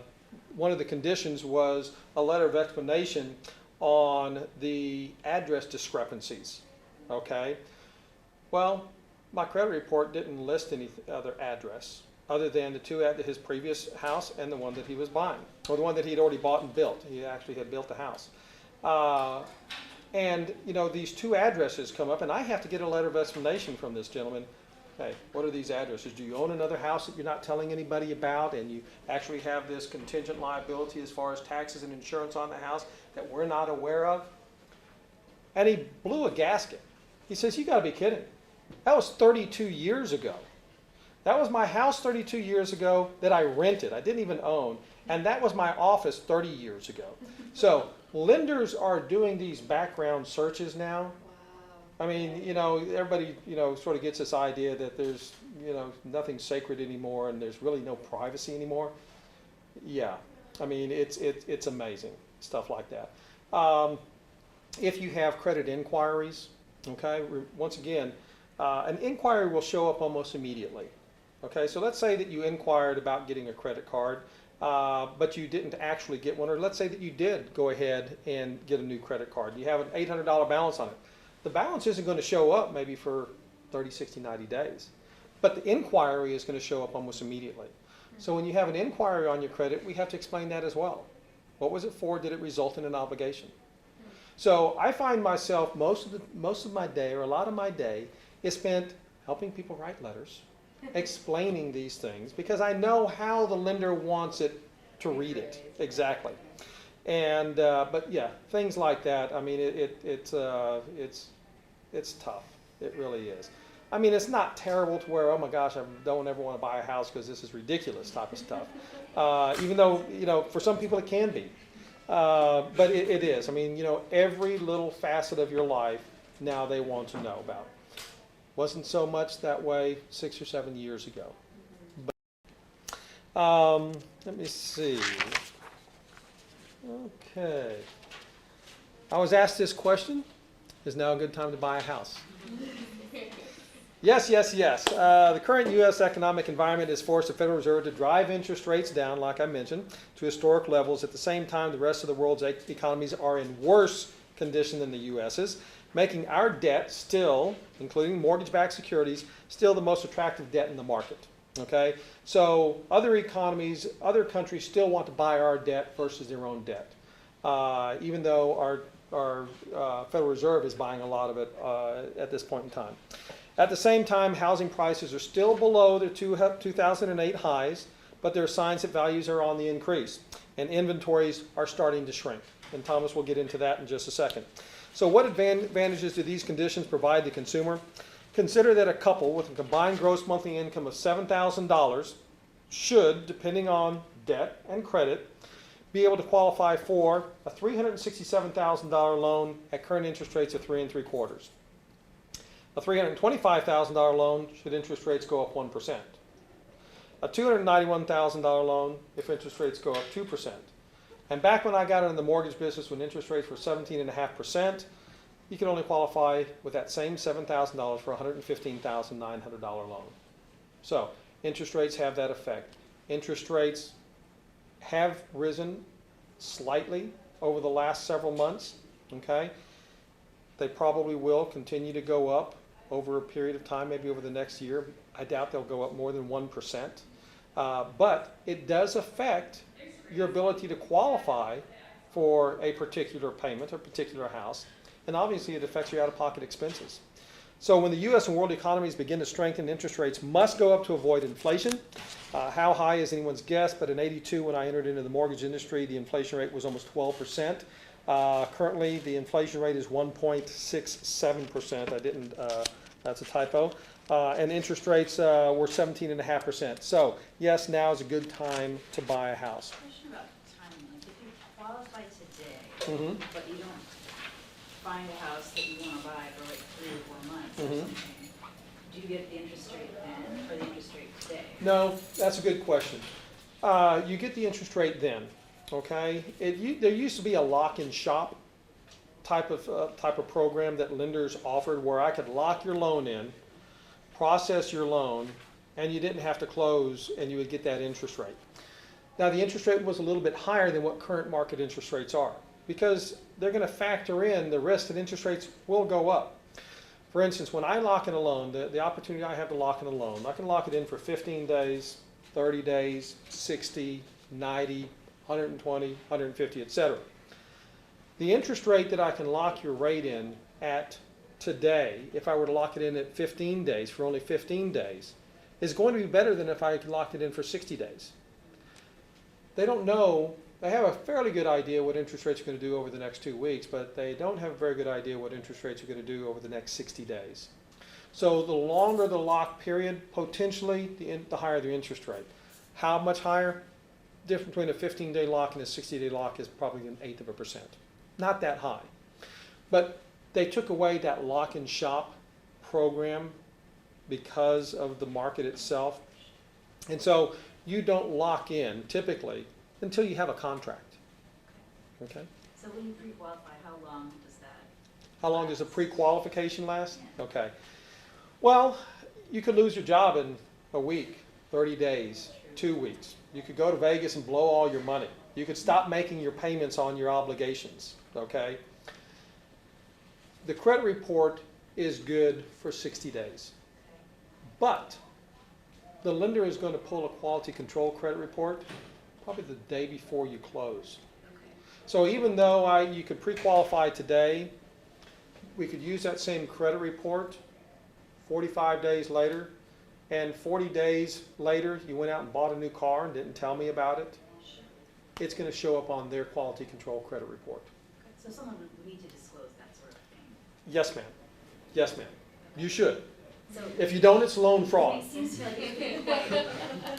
one of the conditions was a letter of explanation on the address discrepancies. Okay. Well, my credit report didn't list any other address other than the two at his previous house and the one that he was buying, or the one that he'd already bought and built. He actually had built the house. And, you know, these two addresses come up, and I have to get a letter of explanation from this gentleman. Hey, what are these addresses? Do you own another house that you're not telling anybody about, and you actually have this contingent liability as far as taxes and insurance on the house that we're not aware of? And he blew a gasket. He says, you got to be kidding. That was 32 years ago. That was my house 32 years ago that I rented. I didn't even own. And that was my office 30 years ago. So lenders are doing these background searches now. Wow. I mean, you know, everybody, you know, sort of gets this idea that there's, you know, nothing sacred anymore and there's really no privacy anymore. Yeah. I mean, it's amazing, stuff like that. If you have credit inquiries, okay, once again, an inquiry will show up almost immediately. Okay, so let's say that you inquired about getting a credit card, but you didn't actually get one, or let's say that you did go ahead and get a new credit card. You have an $800 balance on it. The balance isn't going to show up maybe for 30, 60, 90 days, but the inquiry is going to show up almost immediately. So when you have an inquiry on your credit, we have to explain that as well. What was it for? Did it result in an obligation? So I find myself most of my day, or a lot of my day, is spent helping people write letters, explaining these things, because I know how the lender wants it to read it exactly. And but yeah, things like that. I mean, it's tough. It really is. I mean, it's not terrible to where, oh my gosh, I don't ever want to buy a house because this is ridiculous type of stuff. Even though, you know, for some people it can be. But it is. I mean, you know, every little facet of your life now they want to know about. Wasn't so much that way 6 or 7 years ago. But, let me see. Okay. I was asked this question. Is now a good time to buy a house? Yes, yes, yes. The current U.S. economic environment has forced the Federal Reserve to drive interest rates down, like I mentioned, to historic levels. At the same time, the rest of the world's economies are in worse condition than the U.S.'s, making our debt still, including mortgage-backed securities, still the most attractive debt in the market. Okay? So other economies, other countries still want to buy our debt versus their own debt, even though our Federal Reserve is buying a lot of it at this point in time. At the same time, housing prices are still below their 2008 highs, but there are signs that values are on the increase, and inventories are starting to shrink. And Thomas will get into that in just a second. So what advantages do these conditions provide the consumer? Consider that a couple with a combined gross monthly income of $7,000 should, depending on debt and credit, be able to qualify for a $367,000 loan at current interest rates of 3 3/4. A $325,000 loan should interest rates go up 1%. A $291,000 loan if interest rates go up 2%. And back when I got into the mortgage business, when interest rates were 17.5%, you could only qualify with that same $7,000 for a $115,900 loan. So interest rates have that effect. Interest rates have risen slightly over the last several months. Okay, they probably will continue to go up over a period of time, maybe over the next year. I doubt they'll go up more than 1%. But it does affect your ability to qualify for a particular payment or particular house. And obviously it affects your out-of-pocket expenses. So when the U.S. and world economies begin to strengthen, interest rates must go up to avoid inflation. How high is anyone's guess, but in '82 when I entered into the mortgage industry, the inflation rate was almost 12%. Currently, the inflation rate is 1.67%. I didn't, that's a typo. And interest rates were 17.5%. So yes, now is a good time to buy a house. Question about timeline. If you qualify today, Mhm. but you don't find a house that you want to buy for like 3 or 4 months or Mhm. something, do you get the interest rate then or the interest rate today? No, that's a good question. You get the interest rate then, okay? There used to be a lock-in shop type of program that lenders offered where I could lock your loan in, process your loan, and you didn't have to close and you would get that interest rate. Now the interest rate was a little bit higher than what current market interest rates are because they're going to factor in the risk that interest rates will go up. For instance, when I lock in a loan, the opportunity I have to lock in a loan, I can lock it in for 15 days, 30 days, 60, 90, 120, 150, etc. The interest rate that I can lock your rate in at today, if I were to lock it in at 15 days, for only 15 days, is going to be better than if I locked it in for 60 days. They don't know, they have a fairly good idea what interest rates are going to do over the next 2 weeks, but they don't have a very good idea what interest rates are going to do over the next 60 days. So the longer the lock period, potentially, the higher the interest rate. How much higher? The difference between a 15-day lock and a 60-day lock is probably 1/8%. Not that high. But they took away that lock and shop program because of the market itself. And so you don't lock in typically until you have a contract. Okay? So when you pre-qualify, how long does that? How long does a pre-qualification last? Okay. Well, you could lose your job in a week, 30 days, 2 weeks. You could go to Vegas and blow all your money. You could stop making your payments on your obligations. Okay? The credit report is good for 60 days. But the lender is going to pull a quality control credit report probably the day before you close. Okay. So even though you could pre-qualify today, we could use that same credit report 45 days later, and 40 days later you went out and bought a new car and didn't tell me about it. Sure. It's going to show up on their quality control credit report. So someone would need to disclose that sort of thing. Yes, ma'am. Yes, ma'am. You should. So If you don't, it's loan fraud. it seems to me like it would be quite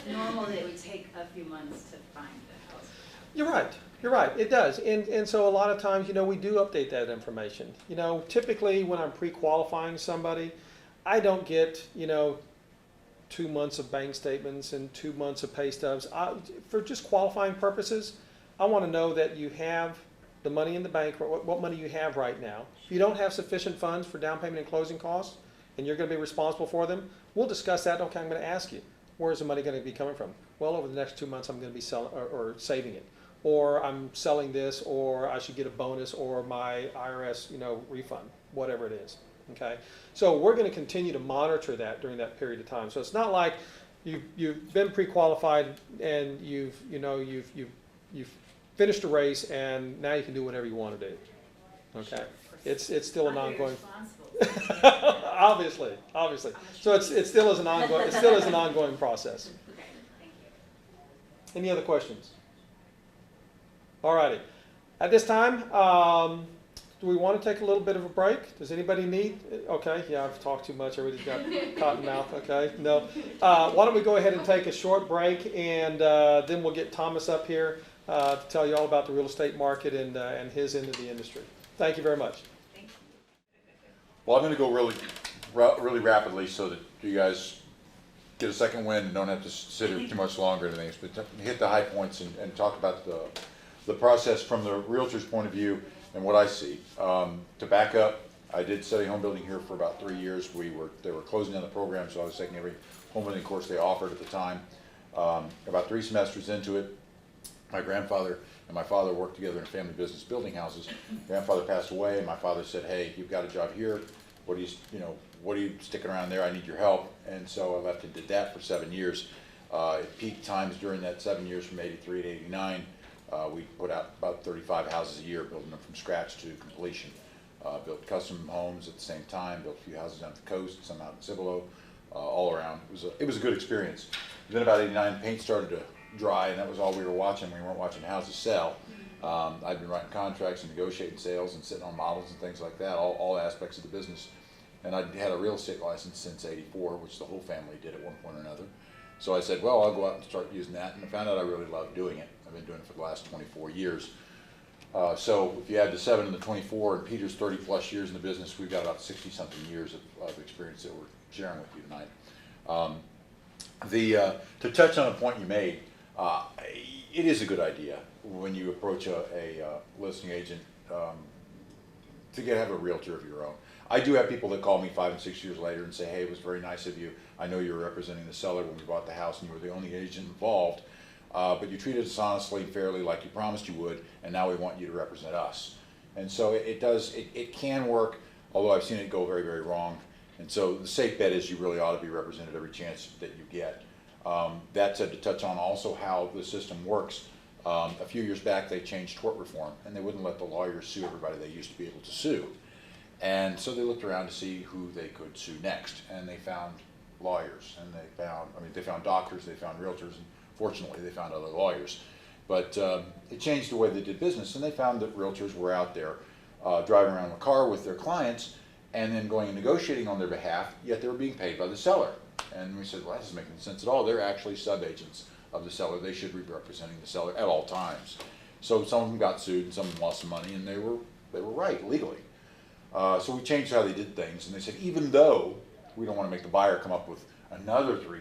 normal that it would take a few months to find the house. You're right. You're right. It does. And so a lot of times, we do update that information. Typically when I'm pre-qualifying somebody, I don't get, 2 months of bank statements and 2 months of pay stubs. For just qualifying purposes, I want to know that you have the money in the bank, what money you have right now. If you don't have sufficient funds for down payment and closing costs, and you're going to be responsible for them, we'll discuss that. Okay, I'm going to ask you, where is the money going to be coming from? Well, over the next 2 months, I'm going to be selling or saving it. Or I'm selling this, or I should get a bonus, or my IRS, refund, whatever it is. Okay, so we're going to continue to monitor that during that period of time. So it's not like you've been pre-qualified and you've finished a race and now you can do whatever you want to do. Okay, it's still an ongoing. Obviously. So it still is an ongoing process. Okay, thank you. Any other questions? All righty. At this time, do we want to take a little bit of a break? Does anybody need? Okay, yeah, I've talked too much. Everybody's got cotton mouth. Okay, no. Why don't we go ahead and take a short break, and then we'll get Thomas up here to tell you all about the real estate market and his end of the industry. Thank you very much. Thank you. Well, I'm going to go really rapidly so that you guys get a second wind and don't have to sit here too much longer and things. But to hit the high points and talk about the process from the realtor's point of view and what I see. To back up, I did study home building here for about 3 years. They were closing down the program, so I was taking every home building course they offered at the time. About 3 semesters into it, my grandfather and my father worked together in a family business building houses. Grandfather passed away, and my father said, "Hey, you've got a job here. What are you sticking around there? I need your help." And so I left and did that for 7 years. At peak times during that 7 years, from '83 to '89, we put out about 35 houses a year, building them from scratch to completion. built custom homes at the same time, built a few houses down the coast, some out in Cibolo, all around. It was a good experience. Then about '89, paint started to dry, and that was all we were watching. We weren't watching houses sell. I'd been writing contracts and negotiating sales and sitting on models and things like that, all aspects of the business. And I'd had a real estate license since '84, which the whole family did at one point or another. So I said, well, I'll go out and start using that, and I found out I really loved doing it. I've been doing it for the last 24 years. So if you add the 7 and the 24, and Peter's 30 plus years in the business, we've got about 60 something years of experience that we're sharing with you tonight. To touch on a point you made, it is a good idea when you approach a listing agent to have a realtor of your own. I do have people that call me 5 and 6 years later and say, hey, it was very nice of you. I know you were representing the seller when we bought the house and you were the only agent involved, but you treated us honestly and fairly like you promised you would, and now we want you to represent us. And so it can work, although I've seen it go very, very wrong. And so the safe bet is you really ought to be represented every chance that you get. That said, to touch on also how the system works, a few years back they changed tort reform, and they wouldn't let the lawyers sue everybody they used to be able to sue. And so they looked around to see who they could sue next, and they found lawyers, and they found doctors, they found realtors, and fortunately they found other lawyers. But it changed the way they did business, and they found that realtors were out there driving around in a car with their clients and then going and negotiating on their behalf, yet they were being paid by the seller. And we said, well, that doesn't make any sense at all. They're actually sub-agents of the seller. They should be representing the seller at all times. So some of them got sued and some of them lost some money, and they were right legally. So we changed how they did things, and they said, even though we don't want to make the buyer come up with another 3%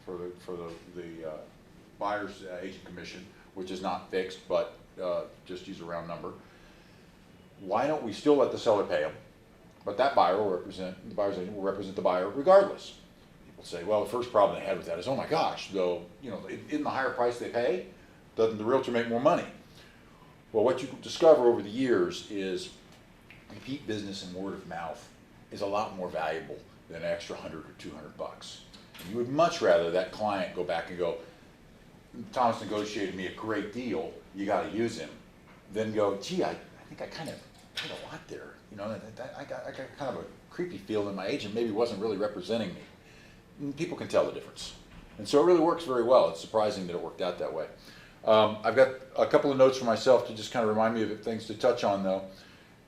for the buyer's agent commission, which is not fixed, but just use a round number, why don't we still let the seller pay them, but that buyer will represent, the buyer's agent will represent the buyer regardless. People say, well, the first problem they had with that is, oh my gosh, though, in the higher price they pay, doesn't the realtor make more money? Well, what you discover over the years is repeat business and word of mouth is a lot more valuable than an extra $100 or $200. And you would much rather that client go back and go, Thomas negotiated me a great deal, you got to use him, than go, gee, I think I kind of paid a lot there. I got kind of a creepy feel that my agent maybe wasn't really representing me. And people can tell the difference. And so it really works very well. It's surprising that it worked out that way. I've got a couple of notes for myself to just kind of remind me of things to touch on, though.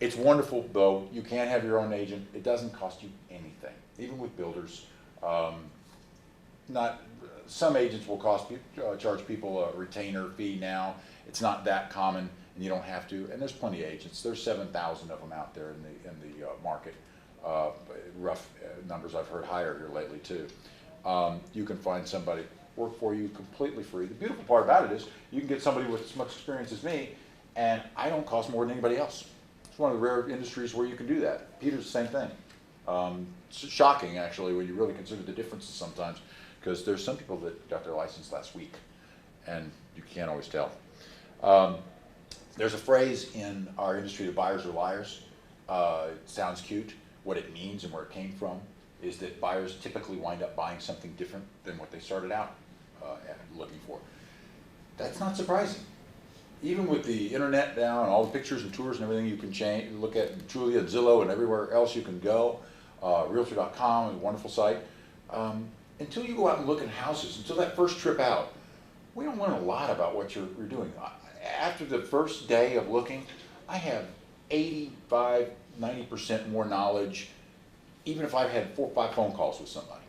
It's wonderful, though. You can have your own agent. It doesn't cost you anything, even with builders. Some agents will charge people a retainer fee now. It's not that common, and you don't have to. And there's plenty of agents. There's 7,000 of them out there in the market. Rough numbers I've heard higher here lately too. You can find somebody work for you completely free. The beautiful part about it is you can get somebody with as much experience as me, and I don't cost more than anybody else. It's one of the rare industries where you can do that. Peter's the same thing. It's shocking, actually, when you really consider the differences sometimes, because there's some people that got their license last week, and you can't always tell. There's a phrase in our industry, the buyers are liars. It sounds cute. What it means and where it came from is that buyers typically wind up buying something different than what they started out looking for. That's not surprising. Even with the internet now and all the pictures and tours and everything you can look at Julia and Zillow and everywhere else you can go, Realtor.com is a wonderful site. Until you go out and look at houses, until that first trip out, we don't learn a lot about what you're doing. After the first day of looking, I have 85, 90% more knowledge, even if I've had 4 or 5 phone calls with somebody.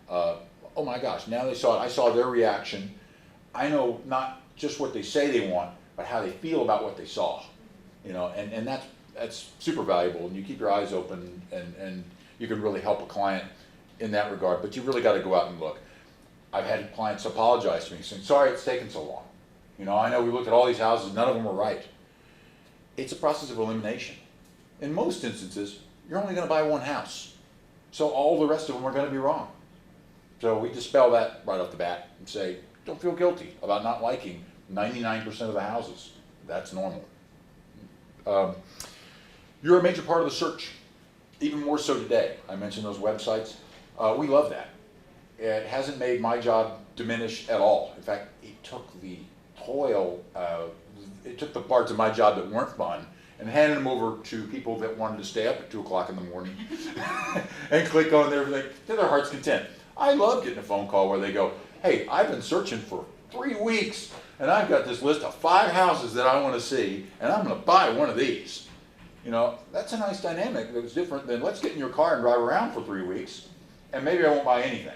Oh my gosh, now they saw it, I saw their reaction. I know not just what they say they want, but how they feel about what they saw. And that's super valuable, and you keep your eyes open, and you can really help a client in that regard, but you really got to go out and look. I've had clients apologize to me saying, sorry it's taken so long. I know we looked at all these houses, none of them were right. It's a process of elimination. In most instances, you're only going to buy one house. So all the rest of them are going to be wrong. So we dispel that right off the bat and say, don't feel guilty about not liking 99% of the houses. That's normal. You're a major part of the search, even more so today. I mentioned those websites. We love that. It hasn't made my job diminish at all. In fact, it took the toil, it took the parts of my job that weren't fun and handing them over to people that wanted to stay up at 2 o'clock in the morning and click on everything to their heart's content. I love getting a phone call where they go, hey, I've been searching for 3 weeks and I've got this list of 5 houses that I want to see and I'm going to buy one of these. You know, that's a nice dynamic that was different than let's get in your car and drive around for 3 weeks and maybe I won't buy anything.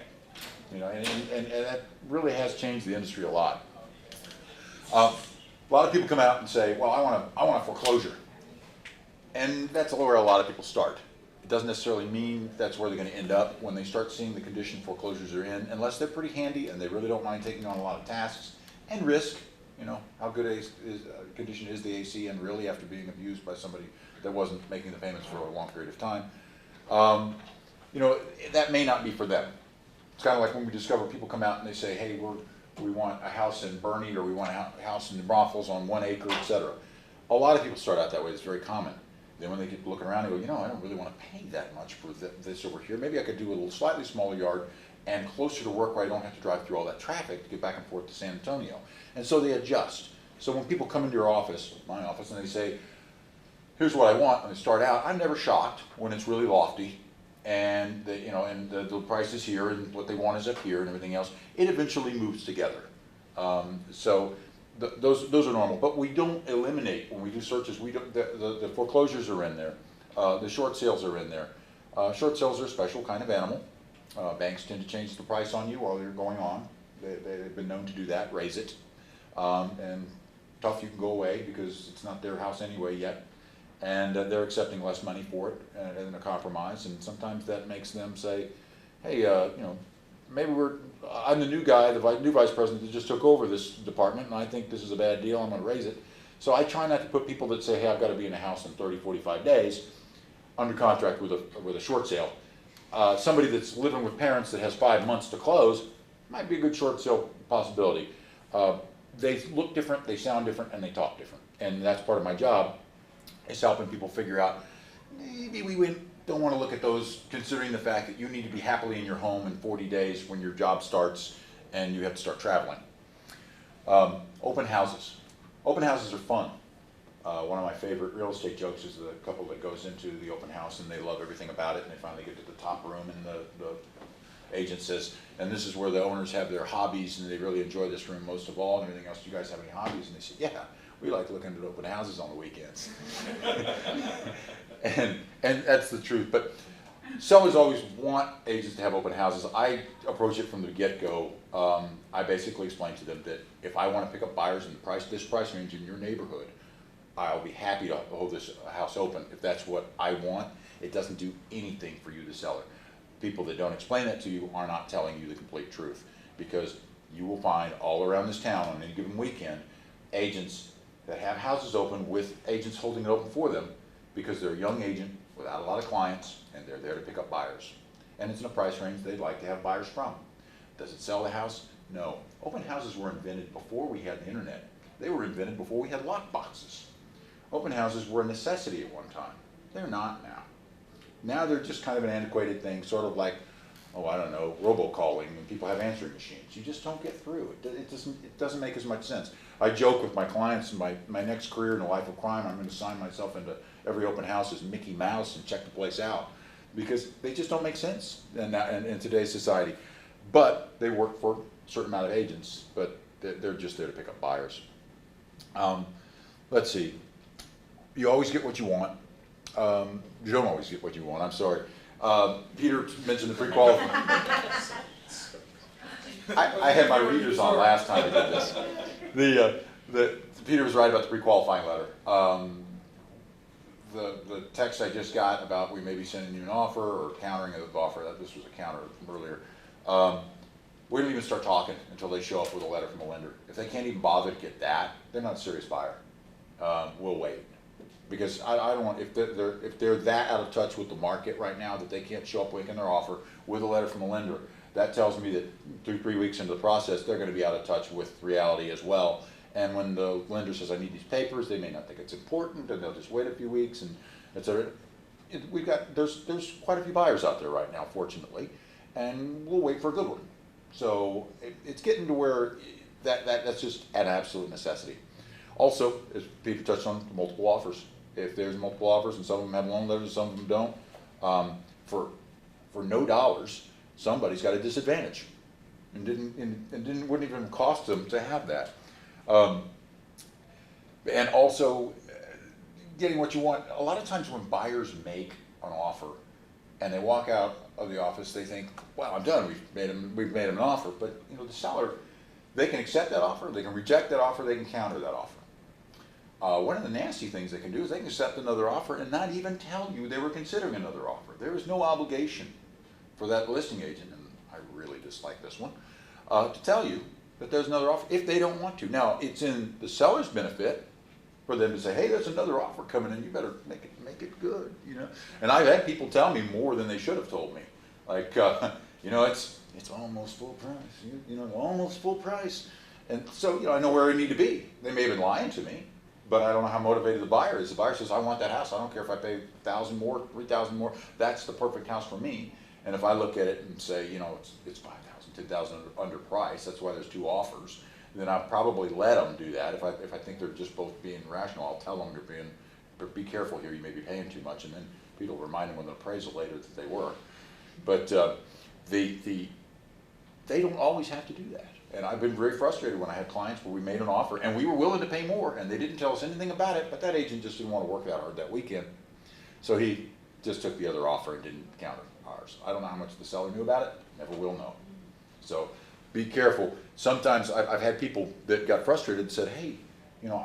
You know, and that really has changed the industry a lot. A lot of people come out and say, well, I want a foreclosure. And that's where a lot of people start. It doesn't necessarily mean that's where they're going to end up when they start seeing the condition foreclosures are in, unless they're pretty handy and they really don't mind taking on a lot of tasks and risk. You know, how good a condition is the AC and really after being abused by somebody that wasn't making the payments for a long period of time. You know, that may not be for them. It's kind of like when we discover people come out and they say, hey, we want a house in Bernie or we want a house in New Braunfels on 1 acre, etc. A lot of people start out that way. It's very common. Then when they get looking around, they go, you know, I don't really want to pay that much for this over here. Maybe I could do a little slightly smaller yard and closer to work where I don't have to drive through all that traffic to get back and forth to San Antonio. And so they adjust. So when people come into your office, my office, and they say, here's what I want, and they start out, I'm never shocked when it's really lofty and the price is here and what they want is up here and everything else. It eventually moves together. Those are normal, but we don't eliminate when we do searches. We don't. The foreclosures are in there. The short sales are in there. Short sales are a special kind of animal. Banks tend to change the price on you while you're going on. They've been known to do that, raise it, and tough you can go away because it's not their house anyway yet, and they're accepting less money for it in a compromise, and sometimes that makes them say, hey, you know, maybe I'm the new guy, the new vice president that just took over this department, and I think this is a bad deal, I'm going to raise it. So I try not to put people that say, hey, I've got to be in a house in 30, 45 days under contract with a short sale. Somebody that's living with parents that has 5 months to close might be a good short sale possibility. They look different, they sound different, and they talk different. And that's part of my job, is helping people figure out, maybe we don't want to look at those considering the fact that you need to be happily in your home in 40 days when your job starts and you have to start traveling. Open houses. Open houses are fun. One of my favorite real estate jokes is the couple that goes into the open house and they love everything about it and they finally get to the top room and the agent says, and this is where the owners have their hobbies and they really enjoy this room most of all and everything else. Do you guys have any hobbies? And they say, yeah, we like looking at open houses on the weekends. and that's the truth. But sellers always want agents to have open houses. I approach it from the get-go. I basically explain to them that if I want to pick up buyers in this price range in your neighborhood, I'll be happy to hold this house open if that's what I want. It doesn't do anything for you, the seller. People that don't explain that to you are not telling you the complete truth, because you will find all around this town on any given weekend agents that have houses open with agents holding it open for them because they're a young agent without a lot of clients and they're there to pick up buyers. And it's in a price range they'd like to have buyers from. Does it sell the house? No. Open houses were invented before we had the internet. They were invented before we had lock boxes. Open houses were a necessity at one time. They're not now. Now they're just kind of an antiquated thing, sort of like, oh, I don't know, robocalling when people have answering machines. You just don't get through. It doesn't make as much sense. I joke with my clients, my next career in the life of crime, I'm going to sign myself into every open house as Mickey Mouse and check the place out, because they just don't make sense in today's society. But they work for a certain amount of agents, but they're just there to pick up buyers. Let's see. You always get what you want. You don't always get what you want, I'm sorry. Peter mentioned the pre-qualifying. I had my readers on last time I did this. Peter was right about the pre-qualifying letter. The text I just got about we may be sending you an offer or countering the offer, this was a counter from earlier. We don't even start talking until they show up with a letter from a lender. If they can't even bother to get that, they're not a serious buyer. We'll wait. Because I don't want, if they're that out of touch with the market right now that they can't show up making their offer with a letter from a lender, that tells me that 3 weeks into the process, they're going to be out of touch with reality as well. And when the lender says, I need these papers, they may not think it's important, and they'll just wait a few weeks, and et cetera. There's quite a few buyers out there right now, fortunately, and we'll wait for a good one. So it's getting to where that's just an absolute necessity. Also, as Peter touched on, multiple offers. if there's multiple offers and some of them have loan letters and some of them don't, for no dollars, somebody's got a disadvantage. And wouldn't even cost them to have that. And also, getting what you want. A lot of times when buyers make an offer and they walk out of the office, they think, "Well, I'm done. We've made them an offer." But you know, the seller, they can accept that offer, they can reject that offer, they can counter that offer. One of the nasty things they can do is they can accept another offer and not even tell you they were considering another offer. There is no obligation for that listing agent, and I really dislike this one, to tell you that there's another offer if they don't want to. Now, it's in the seller's benefit for them to say, "Hey, there's another offer coming in. You better make it good," you know. And I've had people tell me more than they should have told me, like, you know, it's almost full price. You know, almost full price. And so, you know, I know where I need to be. They may have been lying to me, but I don't know how motivated the buyer is. The buyer says, "I want that house. I don't care if I pay $1,000 more, $3,000 more. That's the perfect house for me." And if I look at it and say, you know, it's $5,000, $10,000 under price, that's why there's two offers, then I'll probably let them do that. If I think they're just both being rational, I'll tell them but be careful here, you may be paying too much, and then people remind them with an appraisal later that they were. But they don't always have to do that. And I've been very frustrated when I had clients where we made an offer and we were willing to pay more and they didn't tell us anything about it, but that agent just didn't want to work that hard that weekend. So he just took the other offer and didn't counter ours. I don't know how much the seller knew about it, never will know. So be careful. Sometimes I've had people that got frustrated and said, "Hey, you know,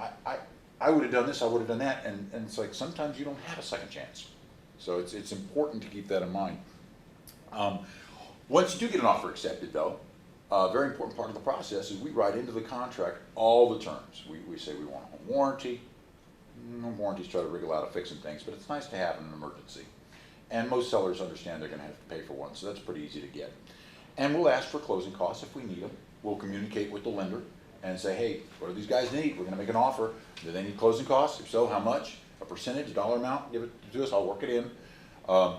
I would have done this, I would have done that," and it's like sometimes you don't have a second chance. So it's important to keep that in mind. Once you do get an offer accepted, though, a very important part of the process is we write into the contract all the terms. We say we want a home warranty. Home warranties try to wriggle out of fixing things, but it's nice to have in an emergency. And most sellers understand they're going to have to pay for one, so that's pretty easy to get. And we'll ask for closing costs if we need them. We'll communicate with the lender and say, "Hey, what do these guys need? We're going to make an offer. Do they need closing costs? If so, how much? A percentage, a dollar amount? Give it to us. I'll work it in." And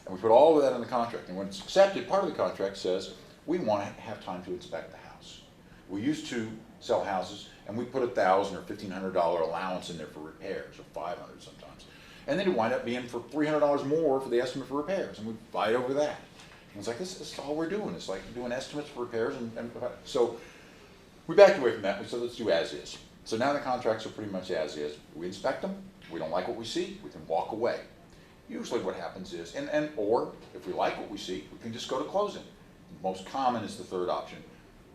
we put all of that in the contract. And when it's accepted, part of the contract says we want to have time to inspect the house. We used to sell houses and we put $1,000 or $1,500 allowance in there for repairs, or $500 sometimes. And then it wind up being for $300 more for the estimate for repairs, and we fight over that. And it's like, this is all we're doing. It's like doing estimates for repairs, and so we backed away from that. We said, let's do as is. So now the contracts are pretty much as is. We inspect them. We don't like what we see. We can walk away. Usually what happens is, or if we like what we see, we can just go to closing. The most common is the third option.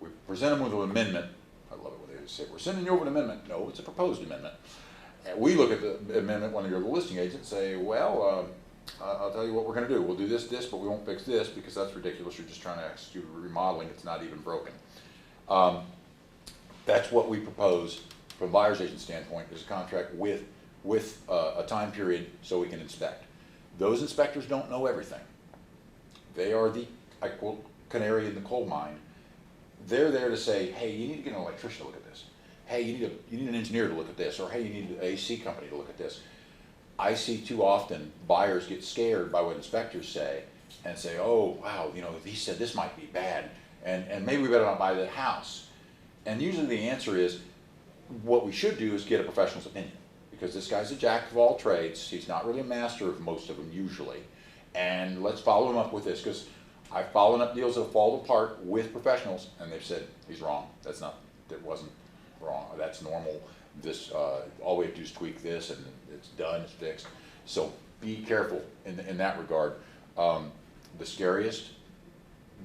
We present them with an amendment. I love it when they say, "We're sending you over an amendment." No, it's a proposed amendment. And we look at the amendment when you're the listing agent and say, "Well, I'll tell you what we're going to do. We'll do this, but we won't fix this because that's ridiculous. You're just trying to execute a remodeling. It's not even broken." That's what we propose from a buyer's agent standpoint, is a contract with a time period so we can inspect. Those inspectors don't know everything. They are the, I quote, canary in the coal mine. They're there to say, "Hey, you need to get an electrician to look at this. Hey, you need an engineer to look at this," or "Hey, you need an AC company to look at this." I see too often buyers get scared by what inspectors say and say, "Oh, wow, you know, he said this might be bad, and maybe we better not buy that house." And usually the answer is, what we should do is get a professional's opinion, because this guy's a jack of all trades. He's not really a master of most of them usually. And let's follow him up with this, because I've followed up deals that have fallen apart with professionals, and they've said, "He's wrong. That wasn't wrong. That's normal. This, all we have to do is tweak this, and it's done. It's fixed." So be careful in that regard. The scariest,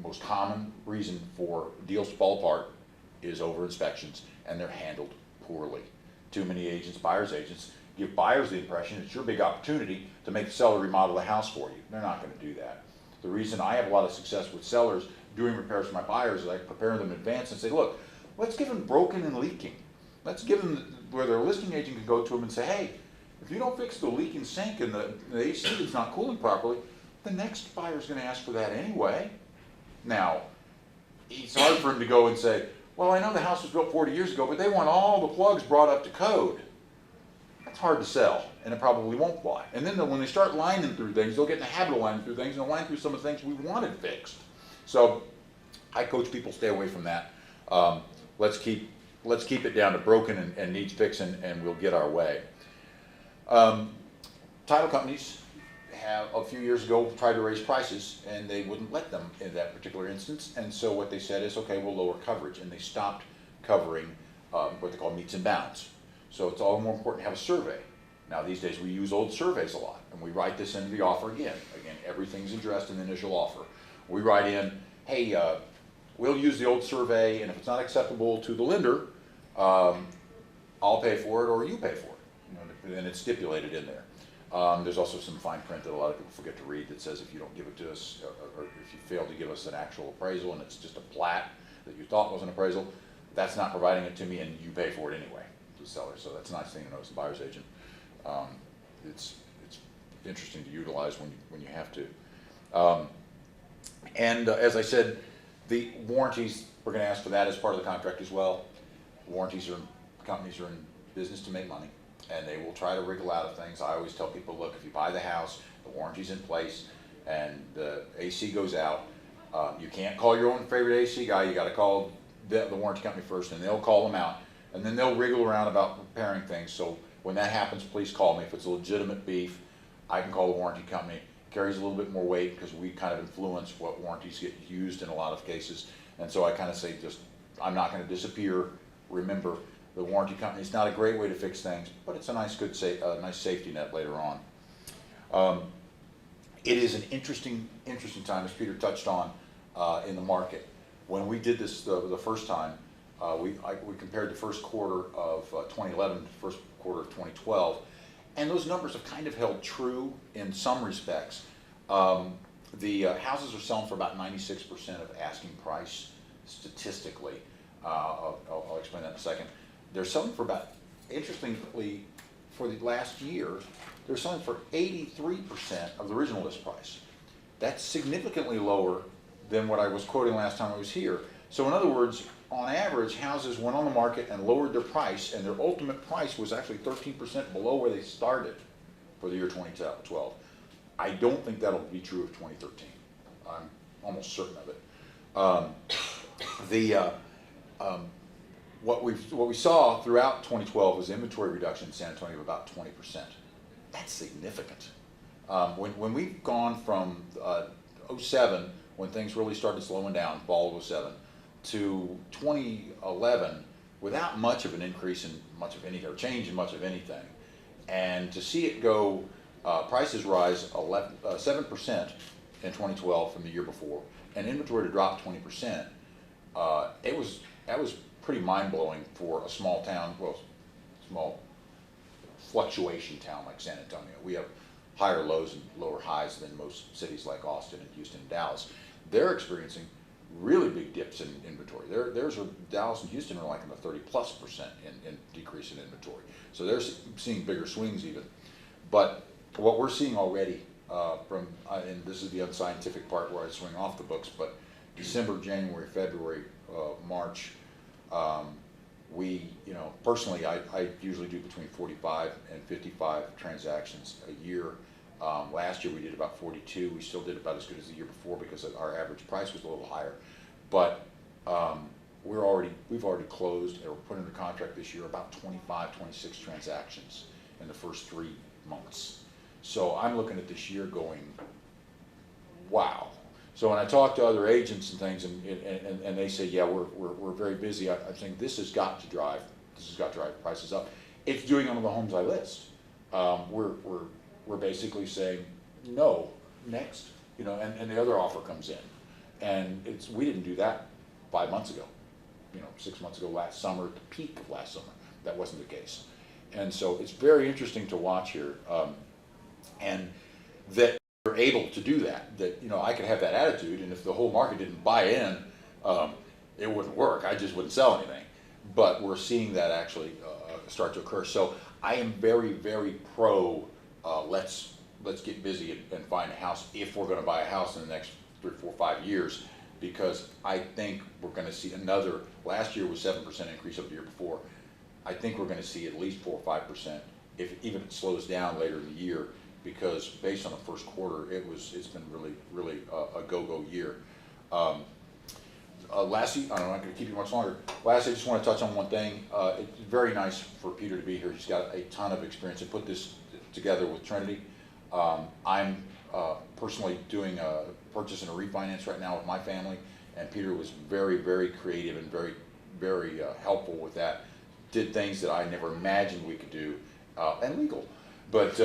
most common reason for deals to fall apart is over inspections, and they're handled poorly. Too many agents, buyer's agents, give buyers the impression it's your big opportunity to make the seller remodel the house for you. They're not going to do that. The reason I have a lot of success with sellers doing repairs for my buyers is I prepare them in advance and say, "Look, let's give them broken and leaking. Let's give them where their listing agent can go to them and say, 'Hey, if you don't fix the leaking sink and the AC is not cooling properly, the next buyer's going to ask for that anyway.'" Now, it's hard for him to go and say, "Well, I know the house was built 40 years ago, but they want all the plugs brought up to code." That's hard to sell, and it probably won't fly. And then when they start lining through things, they'll get in the habit of lining through things, and they'll line through some of the things we wanted fixed. So I coach people, stay away from that. Let's keep it down to broken and needs fixing, and we'll get our way. Title companies have, a few years ago, tried to raise prices, and they wouldn't let them in that particular instance. And so what they said is, okay, we'll lower coverage, and they stopped covering what they call meets and bounds. So it's all the more important to have a survey. Now these days we use old surveys a lot, and we write this into the offer again. Again, everything's addressed in the initial offer. We write in, hey, we'll use the old survey, and if it's not acceptable to the lender, I'll pay for it or you pay for it. You know, and it's stipulated in there. There's also some fine print that a lot of people forget to read that says if you don't give it to us, or if you fail to give us an actual appraisal and it's just a plat that you thought was an appraisal, that's not providing it to me and you pay for it anyway, to the seller. So that's a nice thing to know as a buyer's agent. It's interesting to utilize when you have to. As I said, the warranties, we're going to ask for that as part of the contract as well. Companies are in business to make money, and they will try to wriggle out of things. I always tell people, look, if you buy the house, the warranty's in place, and the AC goes out, you can't call your own favorite AC guy. You got to call the warranty company first, and they'll call them out, and then they'll wriggle around about repairing things. So when that happens, please call me. If it's a legitimate beef, I can call the warranty company. It carries a little bit more weight because we kind of influence what warranties get used in a lot of cases, and so I kind of say, just, I'm not going to disappear. Remember, the warranty company is not a great way to fix things, but it's a nice, nice safety net later on. It is an interesting time, as Peter touched on, in the market. When we did this the first time, we compared the first quarter of 2011 to the first quarter of 2012, and those numbers have kind of held true in some respects. The houses are selling for about 96% of asking price statistically. I'll explain that in a second. They're selling for about, interestingly, for the last year, they're selling for 83% of the original list price. That's significantly lower than what I was quoting last time I was here. So in other words, on average, houses went on the market and lowered their price, and their ultimate price was actually 13% below where they started for the year 2012. I don't think that'll be true of 2013. I'm almost certain of it. What we saw throughout 2012 was inventory reduction in San Antonio of about 20%. That's significant. When we've gone from 07, when things really started slowing down, fall of 07, to 2011, without much of an increase in much of anything, or change in much of anything, and to see it go, prices rise 7% in 2012 from the year before, and inventory to drop 20%, that was pretty mind-blowing for a small town, well, small fluctuation town like San Antonio. We have higher lows and lower highs than most cities like Austin and Houston and Dallas. They're experiencing really big dips in inventory. Dallas and Houston are like in the 30+% in decrease in inventory. So they're seeing bigger swings even. But what we're seeing already and this is the unscientific part where I swing off the books, but December, January, February, March, personally, I usually do between 45 and 55 transactions a year. Last year we did about 42. We still did about as good as the year before because our average price was a little higher. But we've already closed or put under contract this year about 25, 26 transactions in the first 3 months. So I'm looking at this year going, wow. So when I talk to other agents and things, and they say, yeah, we're very busy, I think this has got to drive prices up. It's doing it on the homes I list. We're basically saying no, next, and the other offer comes in, and we didn't do that 5 months ago, 6 months ago, last summer, at the peak of last summer, that wasn't the case, and so it's very interesting to watch here, and that we're able to do that. I could have that attitude, and if the whole market didn't buy in, it wouldn't work. I just wouldn't sell anything. But we're seeing that actually start to occur. So I am very, very pro. Let's get busy and find a house if we're going to buy a house in the next 3, 4, 5 years, because I think we're going to see another. Last year was 7% increase over the year before. I think we're going to see at least 4 or 5%, even if it slows down later in the year. Because based on the first quarter, it's been really a go-go year. Lastly, I'm not going to keep you much longer. Lastly, I just want to touch on one thing. It's very nice for Peter to be here. He's got a ton of experience. To put this together with Trinity. I'm personally doing a purchase and a refinance right now with my family, and Peter was very, very creative and very, very helpful with that. Did things that I never imagined we could do, and legal. But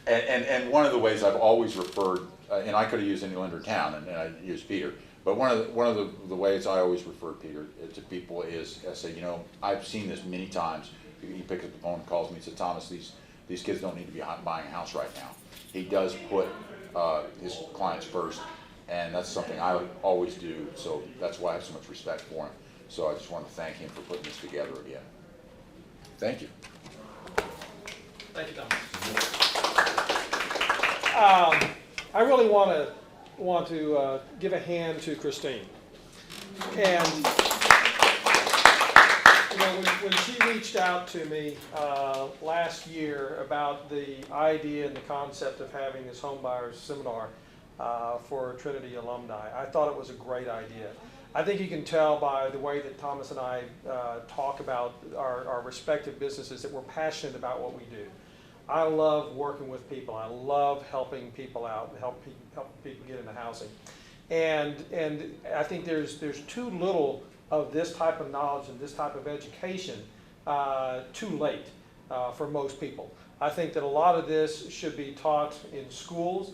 and one of the ways I've always referred, and I could have used any lender in town, and I used Peter. But one of the ways I always refer Peter to people is I say, you know, I've seen this many times. He picks up the phone and calls me and says, Thomas, these kids don't need to be buying a house right now. He does put his clients first, and that's something I always do. So that's why I have so much respect for him. So I just want to thank him for putting this together again. Thank you. Thank you, Thomas. I really want to give a hand to Christine. And you know, when she reached out to me last year about the idea and the concept of having this homebuyers seminar for Trinity alumni, I thought it was a great idea. I think you can tell by the way that Thomas and I talk about our respective businesses that we're passionate about what we do. I love working with people. I love helping people out and help people get into housing. And I think there's too little of this type of knowledge and this type of education too late for most people. I think that a lot of this should be taught in schools,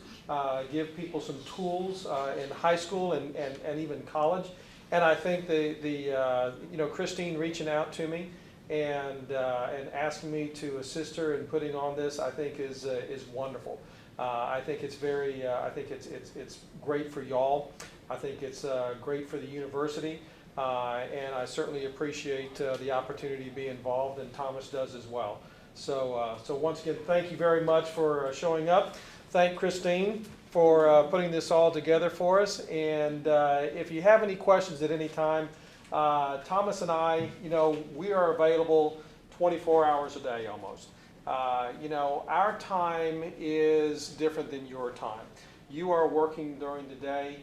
give people some tools in high school and even college. And I think you know, Christine reaching out to me and asking me to assist her in putting on this, I think is wonderful. I think it's very, I think it's great for y'all. I think it's great for the university, and I certainly appreciate the opportunity to be involved, and Thomas does as well. So once again, thank you very much for showing up. Thank Christine for putting this all together for us. And if you have any questions at any time, Thomas and I, you know, we are available 24 hours a day almost. You know, our time is different than your time. You are working during the day.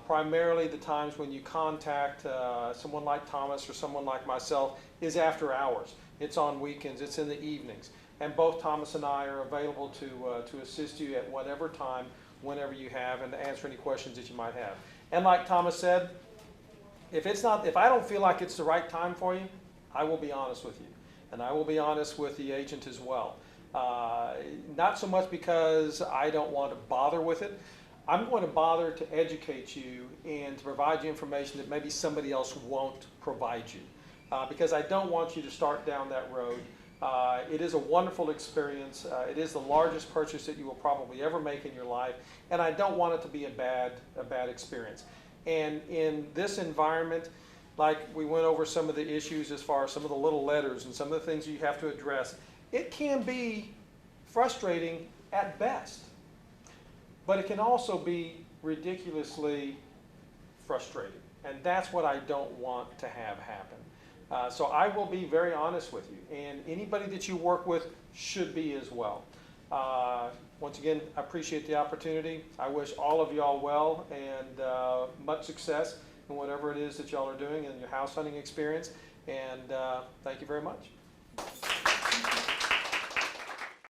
Primarily the times when you contact someone like Thomas or someone like myself is after hours. It's on weekends, it's in the evenings. And both Thomas and I are available to assist you at whatever time, whenever you have, and to answer any questions that you might have. And like Thomas said, if I don't feel like it's the right time for you, I will be honest with you. And I will be honest with the agent as well. Not so much because I don't want to bother with it. I'm going to bother to educate you and to provide you information that maybe somebody else won't provide you. Because I don't want you to start down that road. It is a wonderful experience. It is the largest purchase that you will probably ever make in your life, and I don't want it to be a bad experience. And in this environment, like we went over some of the issues as far as some of the little letters and some of the things you have to address, it can be frustrating at best, but it can also be ridiculously frustrating, and that's what I don't want to have happen. So I will be very honest with you, and anybody that you work with should be as well. Once again, I appreciate the opportunity. I wish all of y'all well and much success in whatever it is that y'all are doing in your house hunting experience, and thank you very much.